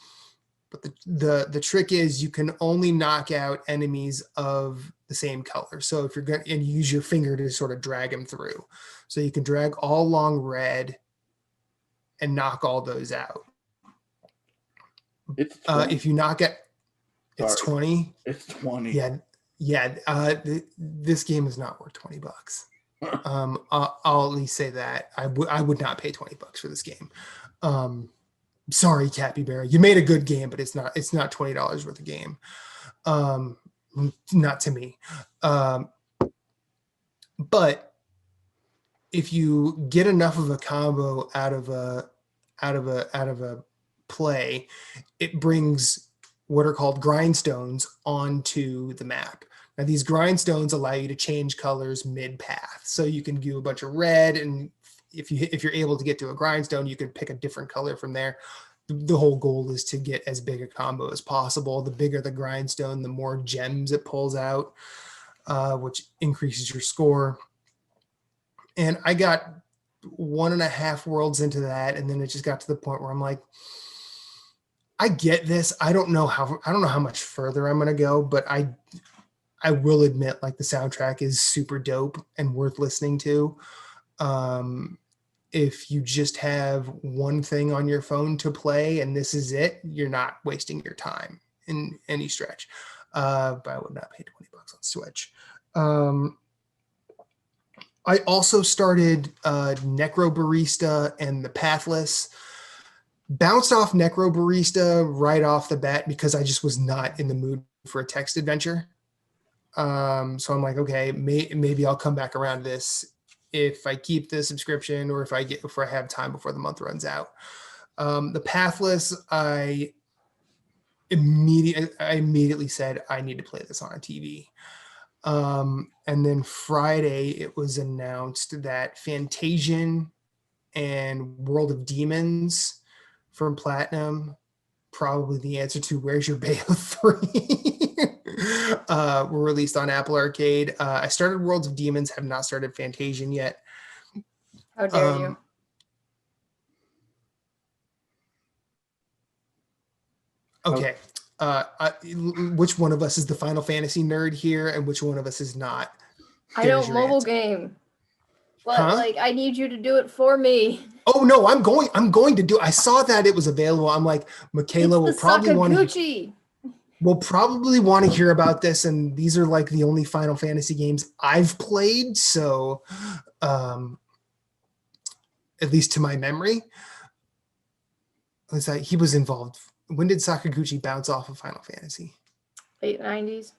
But the trick is you can only knock out enemies of the same color. So if you're going to use your finger to sort of drag them through, so you can drag all along red and knock all those out. It's 20. If you knock it, it's Sorry. 20. It's 20. Yeah. This game is not worth $20. I'll at least say that I would not pay $20 for this game. Sorry, Capybara, you made a good game, but it's not $20 worth of game. Not to me. But if you get enough of a combo out of a play, it brings what are called grindstones onto the map. Now, these grindstones allow you to change colors mid-path. So you can do a bunch of red, and if you're able to get to a grindstone, you can pick a different color from there. The whole goal is to get as big a combo as possible. The bigger the grindstone, the more gems it pulls out, which increases your score. And I got 1.5 worlds into that, and then it just got to the point where I'm like, I get this. I don't know how much further I'm gonna go, but I will admit, like, the soundtrack is super dope and worth listening to. If you just have one thing on your phone to play and this is it, you're not wasting your time in any stretch. But I would not pay $20 on Switch. I also started Necro Barista and the Pathless. Bounced off Necro Barista right off the bat because I just was not in the mood for a text adventure. So I'm like, okay, maybe I'll come back around to this if I keep the subscription or if I have time before the month runs out. The Pathless, I immediately said I need to play this on a TV. And then Friday it was announced that Fantasian and World of Demons from Platinum, probably the answer to Where's Your Bayo 3, were released on Apple Arcade. I started Worlds of Demons, have not started Fantasian yet. How dare you? Okay. Which one of us is the Final Fantasy nerd here and which one of us is not? I don't mobile game. But like, I need you to do it for me. Oh no, I'm going to do. I saw that it was available. I'm like, Michaela will probably want to hear about this, and these are like the only Final Fantasy games I've played. So, at least to my memory, was that he was involved. When did Sakaguchi bounce off of Final Fantasy? Late 90s.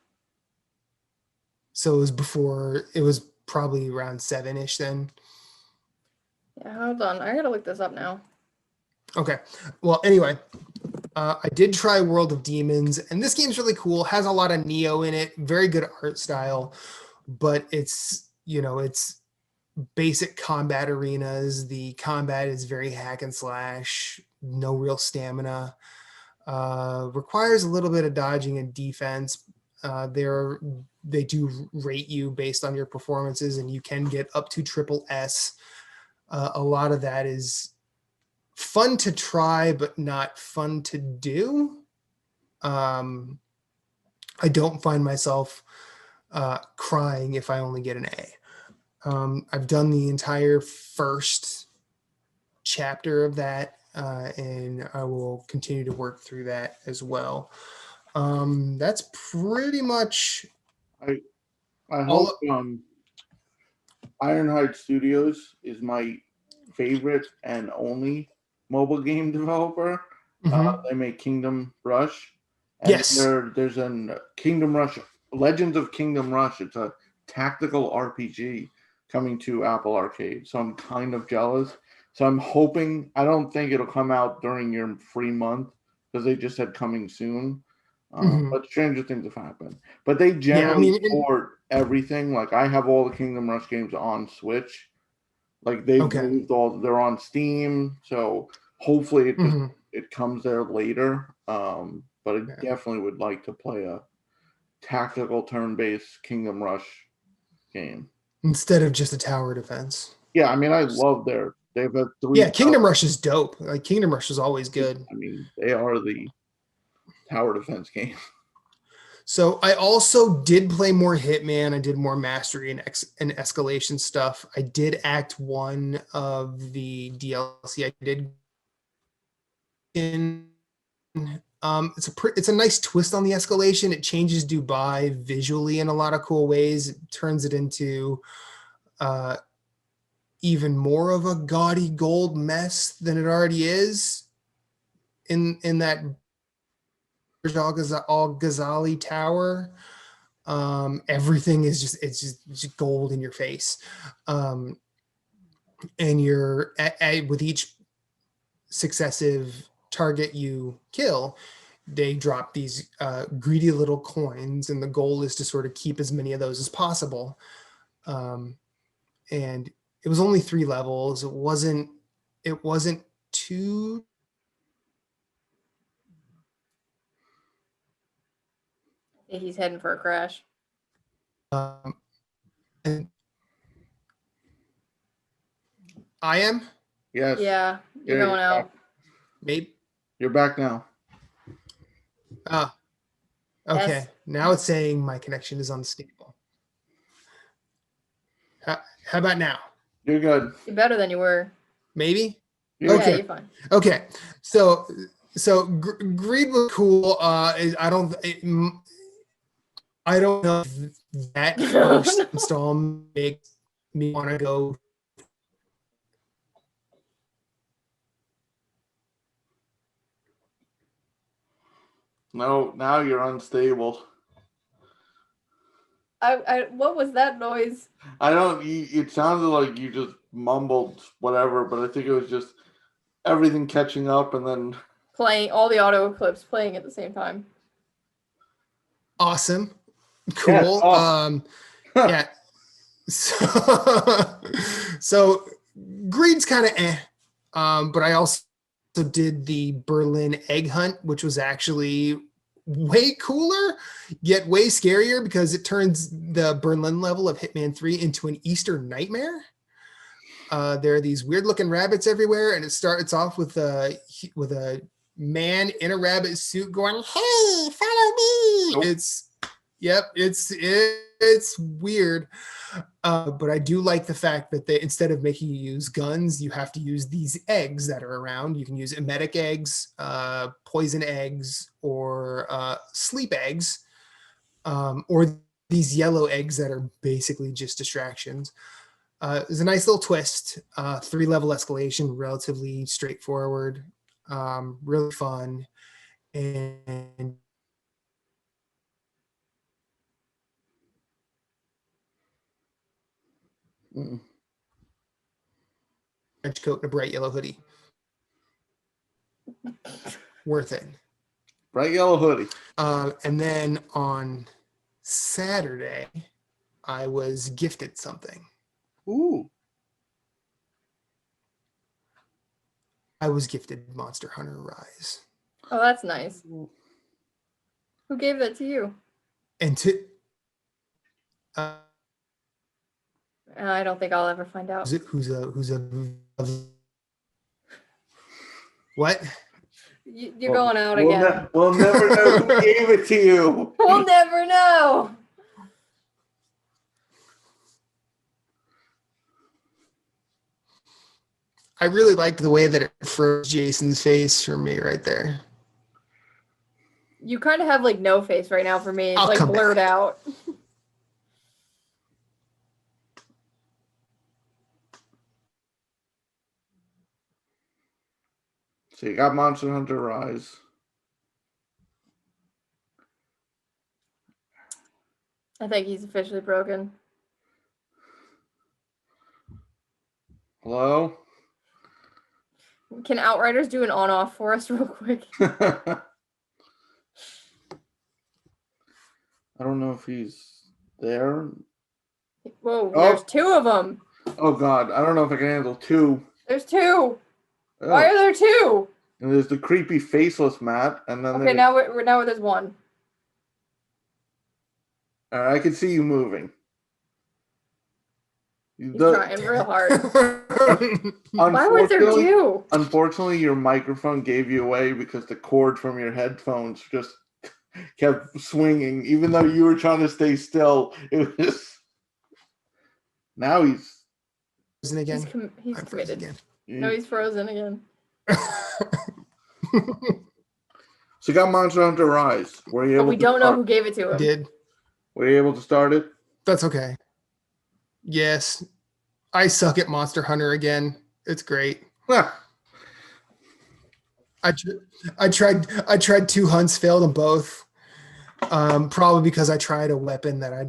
So it was before. It was probably around 7-ish then. Yeah, hold on. I gotta look this up now. Okay. Well, anyway, I did try World of Demons, and this game's really cool. Has a lot of Neo in it. Very good art style, but it's basic combat arenas. The combat is very hack and slash. No real stamina. Requires a little bit of dodging and defense. They do rate you based on your performances, and you can get up to triple S. A lot of that is fun to try, but not fun to do. I don't find myself crying if I only get an A. I've done the entire first chapter of that, and I will continue to work through that as well. That's pretty much. I hope Ironhide Studios is my favorite and only mobile game developer. They make Kingdom Rush. And yes. There's a Kingdom Rush, Legends of Kingdom Rush. It's a tactical RPG coming to Apple Arcade. So I'm kind of jealous. So I'm hoping, I don't think it'll come out during your free month because they just said coming soon. Mhm. But stranger things have happened. But they Yeah, I generally mean, port everything. Like I have all the Kingdom Rush games on Switch. Like they've okay. moved all. They're on Steam, so hopefully Mhm. it comes there later. But I Yeah. definitely would like to play a tactical turn-based Kingdom Rush game. Instead of just a tower defense. Yeah, I mean, I love they've had three. Yeah, Kingdom Rush is dope. Like Kingdom Rush is always good. I mean, they are the tower defense game. So I also did play more Hitman. I did more mastery and escalation stuff. I did Act 1 of the DLC. I did in it's a nice twist on the escalation. It changes Dubai visually in a lot of cool ways. It turns it into even more of a gaudy gold mess than it already is in that Al Ghazali tower. Everything is just gold in your face. And you're with each successive target you kill, they drop these greedy little coins, and the goal is to sort of keep as many of those as possible. And it was only 3 levels. It wasn't too. He's heading for a crash. And I am Yes. Yeah, you're going out. maybe. You're back now. Ah, okay. Yes. Now it's saying my connection is unstable. How about now? You're good. You're better than you were. Maybe. You're Okay. Yeah, you're fine. Okay. So greed was cool. I don't know if that first installment makes me want to go. No, now you're unstable. What was that noise? I don't. It sounded like you just mumbled whatever, but I think it was just everything catching up, and then Playing all the auto clips playing at the same time. Awesome. Cool. Yeah, it's awesome. Yeah. So greed's kind of but I also did the Berlin egg hunt, which was actually way cooler, yet way scarier because it turns the Berlin level of Hitman 3 into an Easter nightmare. There are these weird looking rabbits everywhere, and it starts off with a man in a rabbit suit going, "Hey, follow me!" Nope. It's weird. But I do like the fact that they, instead of making you use guns, you have to use these eggs that are around. You can use emetic eggs, poison eggs, or sleep eggs, or these yellow eggs that are basically just distractions. There's a nice little twist, 3-level escalation, relatively straightforward, really fun, and trench coat and a bright yellow hoodie. Worth it. Bright yellow hoodie. And then on Saturday, I was gifted something. Ooh. I was gifted Monster Hunter Rise. Oh, that's nice. Who gave that to you? And I don't think I'll ever find out. who's a what? You're going out again. We'll never know who gave it to you. We'll never know. I really liked the way that it froze Jason's face for me right there. You kind of have like no face right now for me. It's I'll like come blurred back. out. So you got Monster Hunter Rise. I think he's officially broken. Hello? Can Outriders do an on-off for us real quick? I don't know if he's there. Whoa, Oh. there's two of them. Oh God, I don't know if I can handle two. There's two. Oh. Why are there two? And there's the creepy faceless Matt, and then Okay, now there's one. I can see you moving. He's trying real hard. Why Why was there two? Unfortunately, your microphone gave you away because the cord from your headphones just kept swinging, even though you were trying to stay still. It was. Now he's frozen again. He's committed. Again. No, he's frozen again. So you got Monster Hunter Rise. Were you able but we don't know who gave it to him. Did. Were you able to start it? That's okay. Yes. I suck at Monster Hunter again. It's great. Huh. I tried 2 hunts, failed them both. Probably because I tried a weapon that I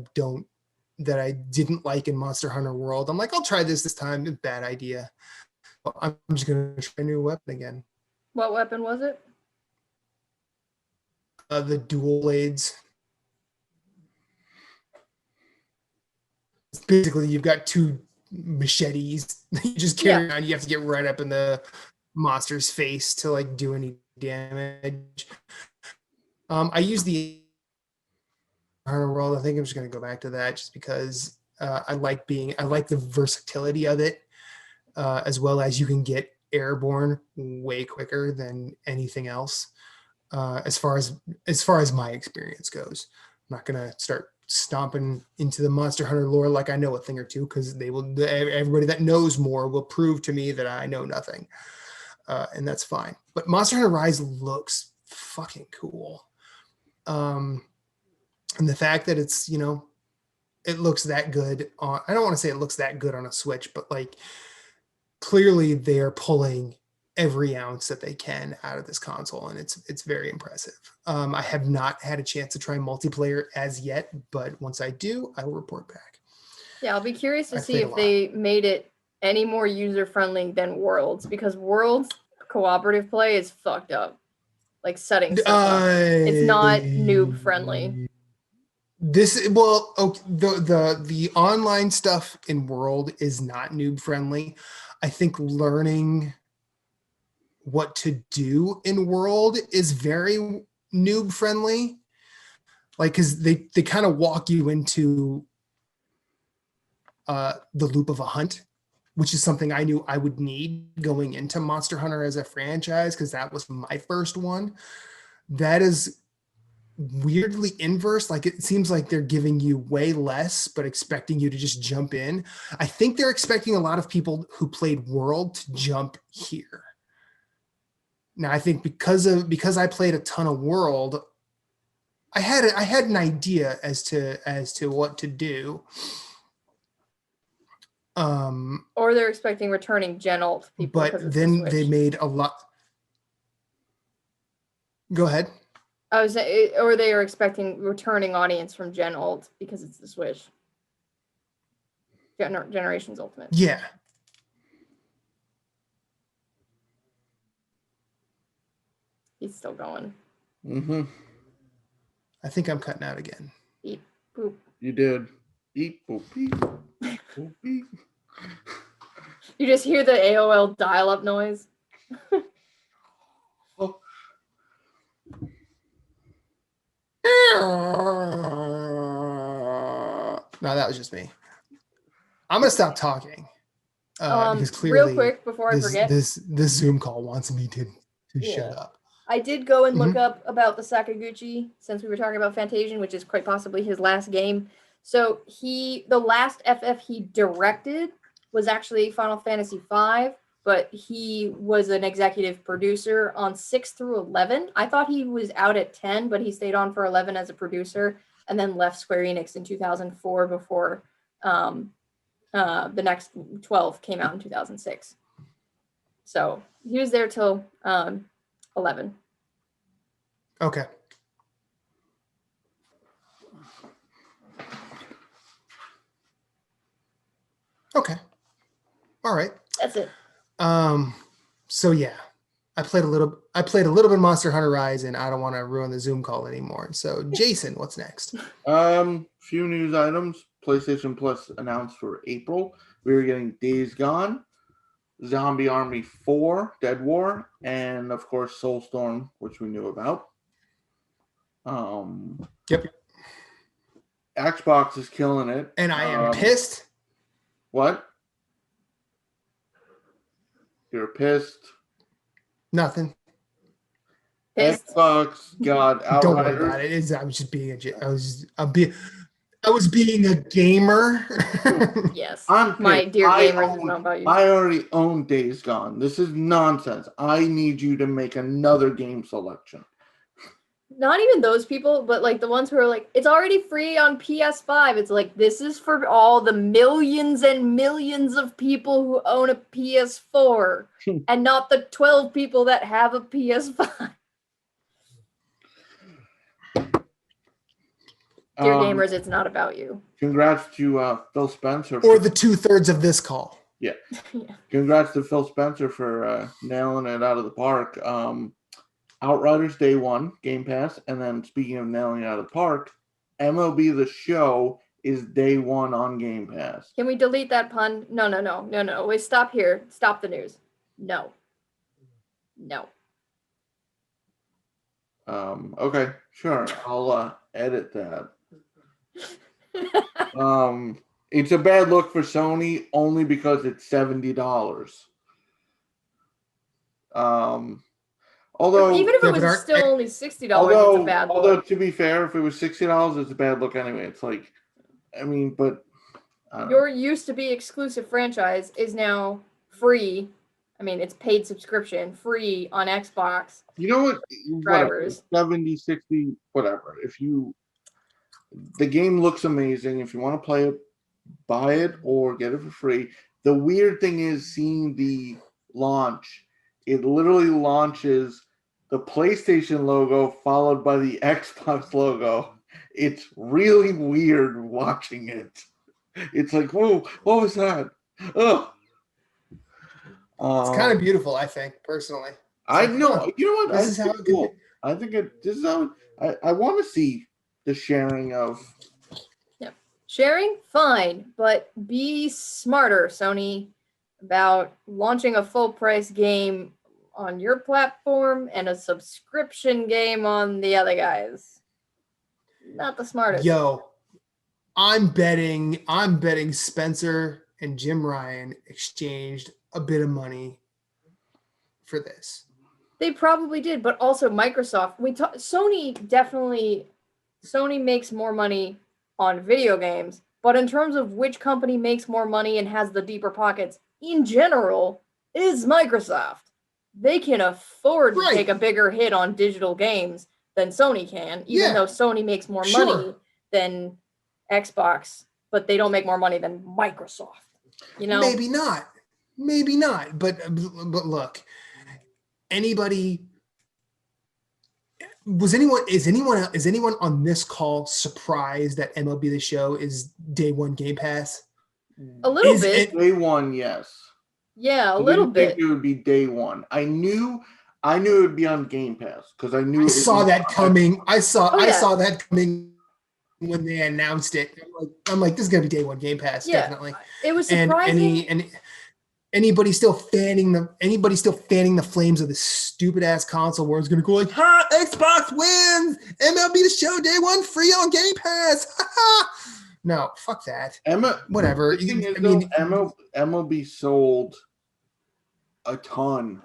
didn't like in Monster Hunter World. I'm like, I'll try this time. Bad idea. I'm just gonna try a new weapon again. What weapon was it? The dual blades. Basically, you've got 2 machetes you just carry around. You have to get right up in the monster's face to like do any damage. I use the Hunter World. I think I'm just going to go back to that just because I like the versatility of it, as well as you can get airborne way quicker than anything else. As far as my experience goes, I'm not going to start stomping into the Monster Hunter lore like I know a thing or two, because everybody that knows more will prove to me that I know nothing, and that's fine. But Monster Hunter Rise looks fucking cool. And the fact that it's, it looks that good on, I don't want to say it looks that good on a Switch, but like clearly they're pulling every ounce that they can out of this console, and it's very impressive. I have not had a chance to try multiplayer as yet, but once I do, I will report back. Yeah, I'll be curious to see if they made it any more user-friendly than Worlds, because Worlds cooperative play is fucked up. Like setting stuff up. It's not noob friendly. The online stuff in World is not noob friendly. I think learning what to do in World is very noob friendly. Like, because they kind of walk you into the loop of a hunt, which is something I knew I would need going into Monster Hunter as a franchise, because that was my first one. That is weirdly inverse. Like, it seems like they're giving you way less, but expecting you to just jump in. I think they're expecting a lot of people who played World to jump here. Now, I think because I played a ton of World, I had an idea as to what to do. Or they're expecting returning Gen Alt people. But then they made a lot. Go ahead. Or they are expecting returning audience from Gen Alt because it's the Switch. Generations Ultimate. Yeah. He's still going. Mm-hmm. I think I'm cutting out again. Beep, boop. You did. Beep, boop, beep, boop, beep. You just hear the AOL dial-up noise. Oh. No, that was just me. I'm gonna stop talking because clearly, real quick before I forget, this Zoom call wants me to shut up. I did go and look up about the Sakaguchi, since we were talking about Fantasian, which is quite possibly his last game. So the last FF he directed was actually Final Fantasy V, but he was an executive producer on 6 through 11. I thought he was out at 10, but he stayed on for 11 as a producer and then left Square Enix in 2004 before the next 12 came out in 2006. So he was there till 11. Okay. Okay. All right. That's it. So yeah, I played a little bit of Monster Hunter Rise, and I don't want to ruin the Zoom call anymore. So, Jason, what's next? Few news items. PlayStation Plus announced for April. We were getting Days Gone, Zombie Army 4, Dead War, and of course Soulstorm, which we knew about. Yep. Xbox is killing it. And I am pissed. What? You're pissed? Nothing. Pissed. Xbox got Outriders. Don't worry about it. I'm just being I was being a gamer. Yes. I'm My pissed. dear gamers, it's not about you. I already own Days Gone. This is nonsense. I need you to make another game selection. Not even those people, but like the ones who are like, it's already free on PS5. It's like, this is for all the millions and millions of people who own a PS4 and not the 12 people that have a PS5. Dear gamers, it's not about you. Congrats to Phil Spencer. Or the 2/3 of this call. Yeah. Congrats to Phil Spencer for nailing it out of the park. Outriders Day 1, Game Pass. And then speaking of nailing it out of the park, MLB The Show is Day 1 on Game Pass. Can we delete that pun? No. Wait, stop here. Stop the news. No. Okay, sure. I'll edit that. It's a bad look for Sony only because it's $70. Although even if it was still only $60, it's a bad look. Although to be fair, if it was $60, it's a bad look anyway. It's like, I mean, but your used to be exclusive franchise is now free. I mean, it's paid subscription, free on Xbox. You know what? Drivers. 70, 60, whatever. The game looks amazing. If you want to play it, buy it or get it for free. The weird thing is seeing the launch. It literally launches the PlayStation logo followed by the Xbox logo. It's really weird watching it. It's like, whoa, what was that? Oh. It's kind of beautiful, I think, personally. I know. You know what? This is how it cool. I think this is how I want to see the sharing of. Yep. Sharing, fine, but be smarter, Sony, about launching a full price game on your platform and a subscription game on the other guys. Not the smartest. Yo, I'm betting Spencer and Jim Ryan exchanged a bit of money for this. They probably did, but also Microsoft. Sony makes more money on video games, but in terms of which company makes more money and has the deeper pockets in general is Microsoft. They can afford to take a bigger hit on digital games than Sony can, even though Sony makes more money than Xbox, but they don't make more money than Microsoft. You know, maybe not. But look, is anyone on this call surprised that MLB The Show is Day 1 Game Pass? A little bit. Day 1, yes. Yeah, a little bit. It would be Day 1. I knew it would be on Game Pass because I knew. I saw that coming. I saw that coming when they announced it. I'm like, this is gonna be Day 1 Game Pass, definitely. It was surprising. And anybody still fanning the flames of this stupid ass console war is gonna go like, ha! Xbox wins. MLB The Show Day 1 free on Game Pass. No, fuck that. Whatever. MLB sold a ton.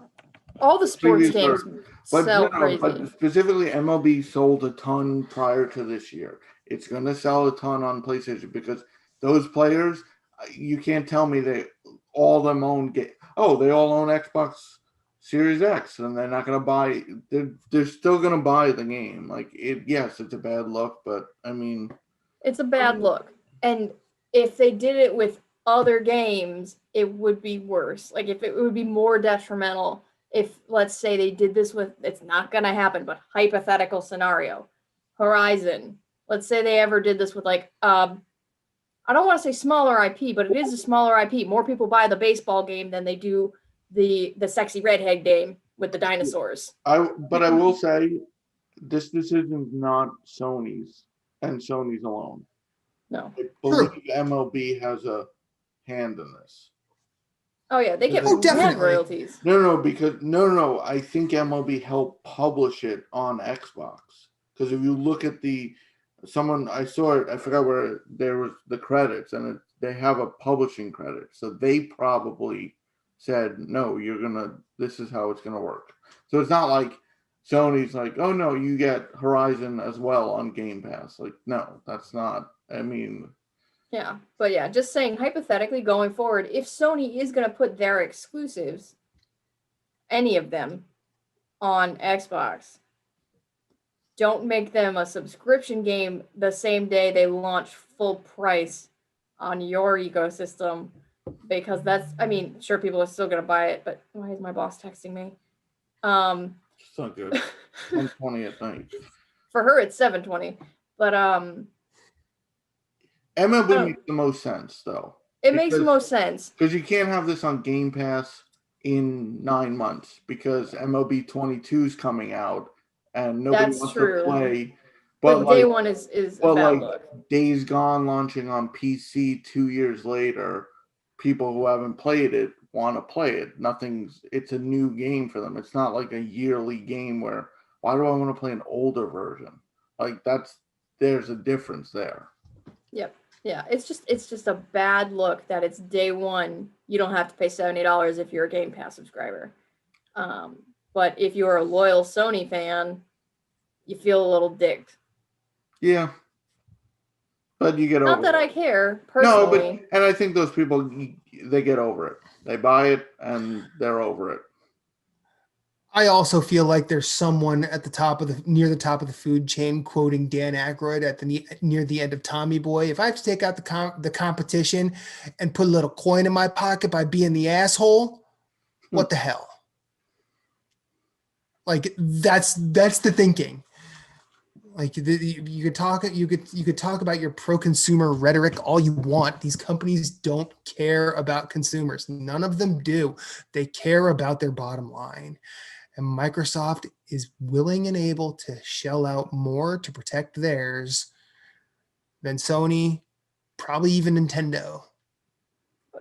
All the sports games sell crazy. But specifically, MLB sold a ton prior to this year. It's going to sell a ton on PlayStation because those players, you can't tell me they all of them own. They all own Xbox Series X, and they're not going to buy. They're still going to buy the game. Like yes, it's a bad look, but I mean, it's a bad look. And if they did it with other games, it would be worse. Like if it would be more detrimental. If let's say they did this with, it's not going to happen, but hypothetical scenario, Horizon. Let's say they ever did this with like, I don't want to say smaller IP, but it is a smaller IP. More people buy the baseball game than they do the sexy redhead game. with the dinosaurs. But I will say, this decision is not Sony's and Sony's alone. No. I believe MLB has a hand in this. Oh yeah, they get definitely. royalties. No. I think MLB helped publish it on Xbox. Because if you look at I saw it, I forgot where there was the credits, and they have a publishing credit. So they probably said, no, this is how it's gonna work. So it's not like Sony's like, oh no, you get Horizon as well on Game Pass. Like, no, that's not. I mean, yeah, but yeah, just saying hypothetically going forward, if Sony is going to put their exclusives, any of them, on Xbox, don't make them a subscription game the same day they launch full price on your ecosystem, because sure, people are still going to buy it, but why is my boss texting me? it's not good. 1:20 at night. For her, it's 7:20, but MLB makes the most sense, though. It makes the most sense. Because you can't have this on Game Pass in 9 months, because MLB 22 is coming out and nobody wants to play. But day one is a bad look. Days Gone launching on PC 2 years later, people who haven't played it want to play it. It's a new game for them. It's not like a yearly game where, why do I want to play an older version? Like, there's a difference there. Yep. Yeah, it's just a bad look that it's day one. You don't have to pay $70 if you're a Game Pass subscriber. But if you're a loyal Sony fan, you feel a little dicked. Yeah. But you get over it. Not that I care, personally. No, and I think those people, they get over it. They buy it and they're over it. I also feel like there's someone near the top of the food chain quoting Dan Aykroyd near the end of Tommy Boy. If I have to take out the competition and put a little coin in my pocket by being the asshole, what the hell? Like that's the thinking. Like you could talk about your pro-consumer rhetoric all you want. These companies don't care about consumers. None of them do. They care about their bottom line. And Microsoft is willing and able to shell out more to protect theirs than Sony, probably even Nintendo.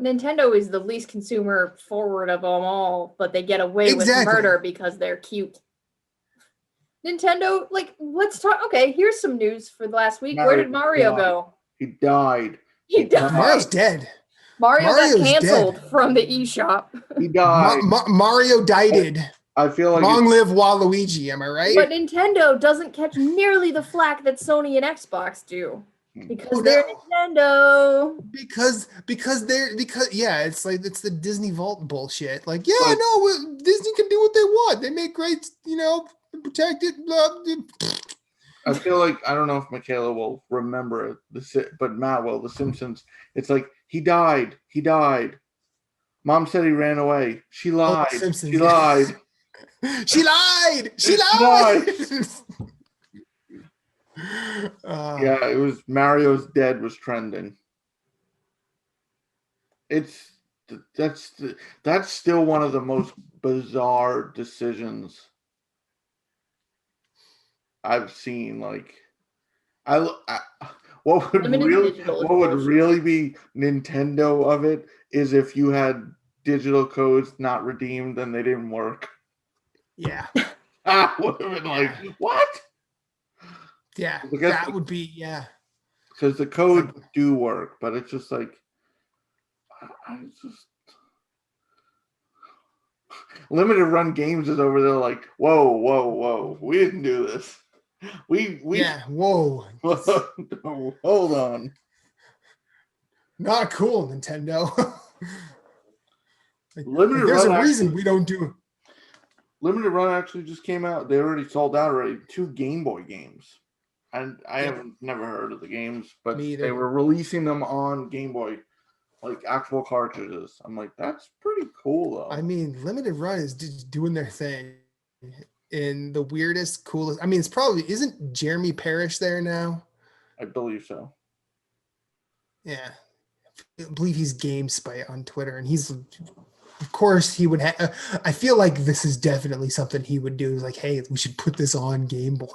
Nintendo is the least consumer forward of them all, but they get away with murder because they're cute. Nintendo, let's talk. Okay, here's some news for the last week. Where did Mario go? He died. He died. Mario's dead. Mario got canceled from the eShop. He died. Mario died. I feel like long live Waluigi, am I right? But Nintendo doesn't catch nearly the flack that Sony and Xbox do. Because they're Nintendo. Because it's the Disney Vault bullshit. Like, Disney can do what they want. They make great, protected. I feel like, I don't know if Michaela will remember it, but Matt will. The Simpsons. It's like, he died. Mom said he ran away. She lied. She lied. She lied. Yeah, it was Mario's dead was trending. That's still one of the most bizarre decisions I've seen. Like, what would really be Nintendo of it is if you had digital codes not redeemed and they didn't work. Yeah. I would have been like, what? Yeah, that would be, yeah. Because the code do work, but it's just like, Limited Run Games is over there like, whoa, we didn't do this. Whoa. Hold on. Not cool, Nintendo. There's a reason we don't do it. Limited Run actually just came out. They already sold out already. 2 Game Boy games. And I haven't never heard of the games, but they were releasing them on Game Boy, like actual cartridges. I'm like, that's pretty cool, though. I mean, Limited Run is just doing their thing in the weirdest, coolest. I mean, isn't Jeremy Parrish there now? I believe so. Yeah. I believe he's GameSpy on Twitter, and he's of course he would have. I feel like this is definitely something he would do. Is like, hey, we should put this on Game Boy.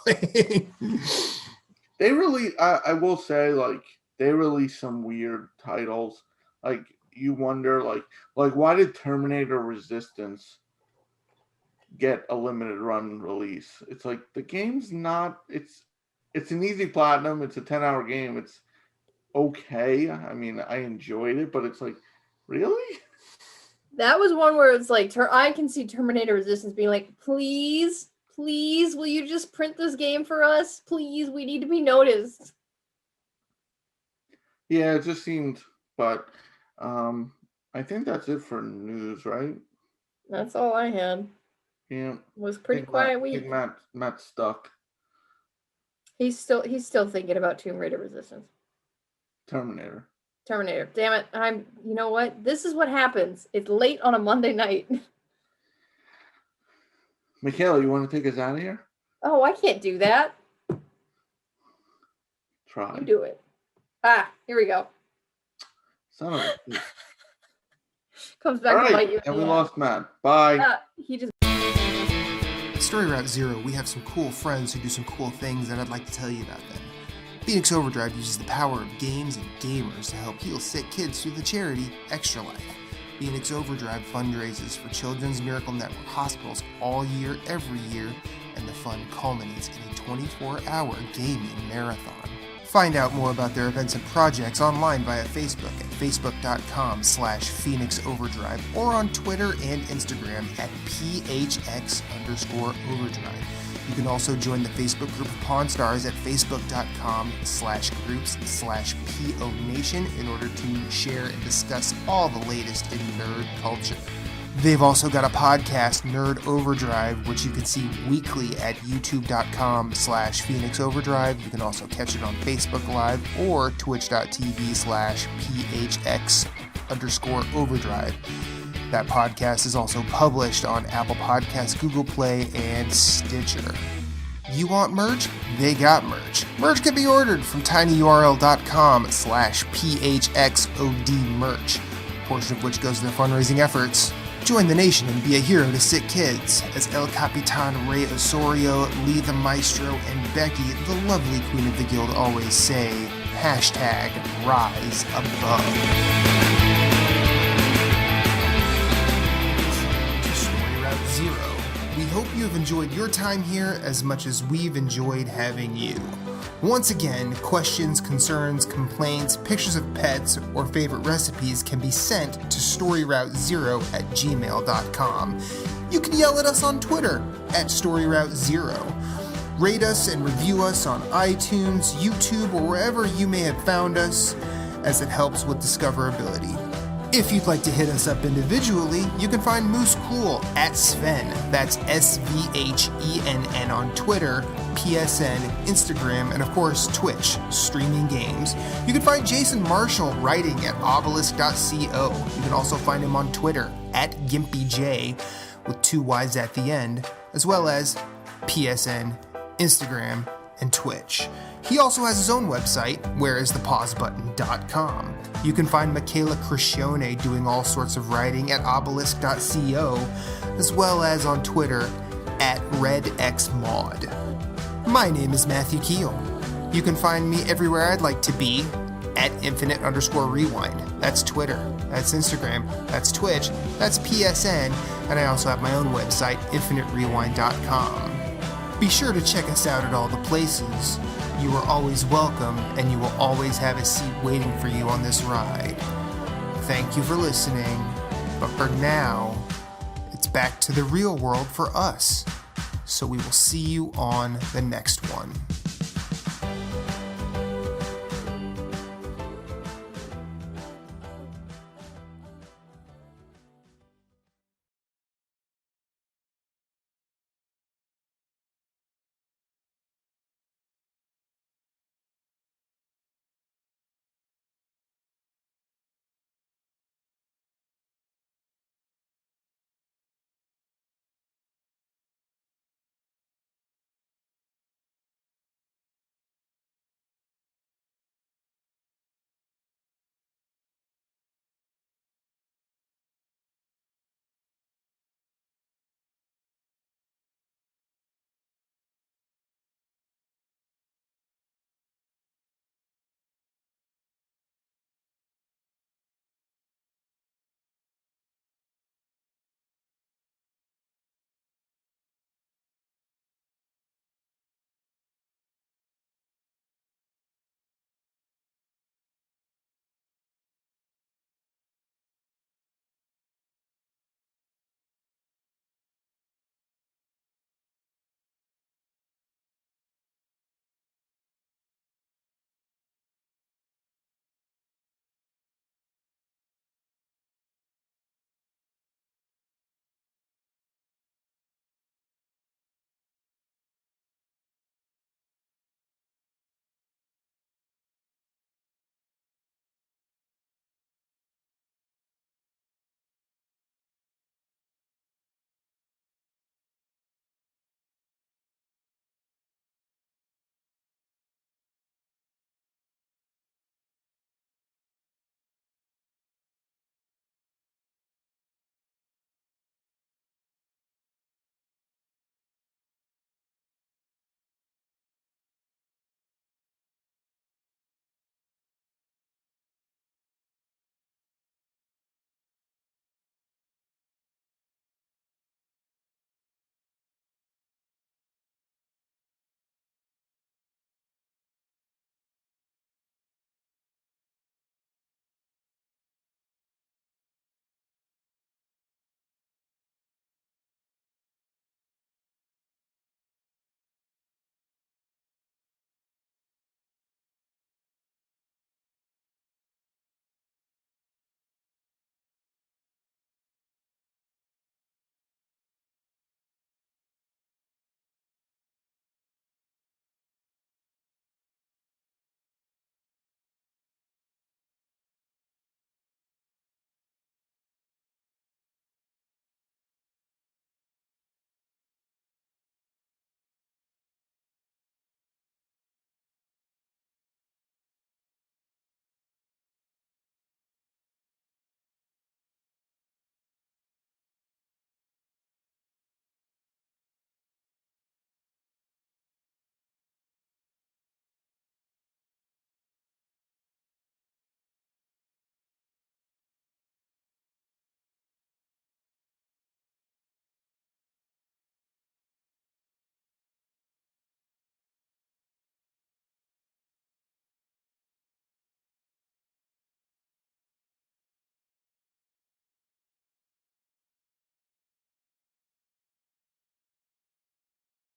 They really, I will say, like, they release some weird titles. Like, you wonder, like why did Terminator Resistance get a limited run release? It's like, the game's not, it's an easy platinum. It's a 10-hour game. It's okay. I mean, I enjoyed it, but it's like, really? That was one where it's like, I can see Terminator Resistance being like, please, will you just print this game for us? Please, we need to be noticed. Yeah, it just seemed, but I think that's it for news, right? That's all I had. Yeah. It was pretty quiet week. Matt's stuck. He's still thinking about Tomb Raider Resistance. Terminator. Damn it. You know what? This is what happens. It's late on a Monday night. Michaela, you want to take us out of here? Oh, I can't do that. Try. You do it. Here we go. Son of a bitch. Comes back to bite you. And we lost Matt. Bye. He just. At Story Route Zero, we have some cool friends who do some cool things, and I'd like to tell you about them. Phoenix Overdrive uses the power of games and gamers to help heal sick kids through the charity Extra Life. Phoenix Overdrive fundraises for Children's Miracle Network hospitals all year, every year, and the fund culminates in a 24-hour gaming marathon. Find out more about their events and projects online via Facebook at facebook.com/Phoenix Overdrive or on Twitter and Instagram at PHX_Overdrive. You can also join the Facebook group of Pawn Stars at facebook.com/groups/PONation in order to share and discuss all the latest in nerd culture. They've also got a podcast, Nerd Overdrive, which you can see weekly at youtube.com/Phoenix Overdrive. You can also catch it on Facebook Live or twitch.tv/PHX_Overdrive. That podcast is also published on Apple Podcasts, Google Play, and Stitcher. You want merch? They got merch. Merch can be ordered from tinyurl.com/PHXODmerch, a portion of which goes to their fundraising efforts. Join the nation and be a hero to sick kids, as El Capitan Rey Osorio, Lee the Maestro, and Becky, the lovely queen of the guild, always say, #Rise Above. Story Route Zero. We hope you have enjoyed your time here as much as we've enjoyed having you. Once again, questions, concerns, complaints, pictures of pets, or favorite recipes can be sent to storyroute0@gmail.com. You can yell at us on Twitter @StoryRoute0. Rate us and review us on iTunes, YouTube, or wherever you may have found us, as it helps with discoverability. If you'd like to hit us up individually, you can find Moose Cool @Sven, that's SVHENN on Twitter, PSN, Instagram, and of course Twitch, streaming games. You can find Jason Marshall writing at obelisk.co. You can also find him on Twitter @GimpyJ with 2 Y's at the end, as well as PSN, Instagram, and Twitch. He also has his own website, whereisthepausebutton.com. You can find Michaela Crescione doing all sorts of writing at obelisk.co, as well as on Twitter @RedXMaud. My name is Matthew Keel. You can find me everywhere I'd like to be @infinite_rewind. That's Twitter, that's Instagram, that's Twitch, that's PSN, and I also have my own website, infiniterewind.com. Be sure to check us out at all the places. You are always welcome, and you will always have a seat waiting for you on this ride. Thank you for listening, but for now, it's back to the real world for us. So we will see you on the next one.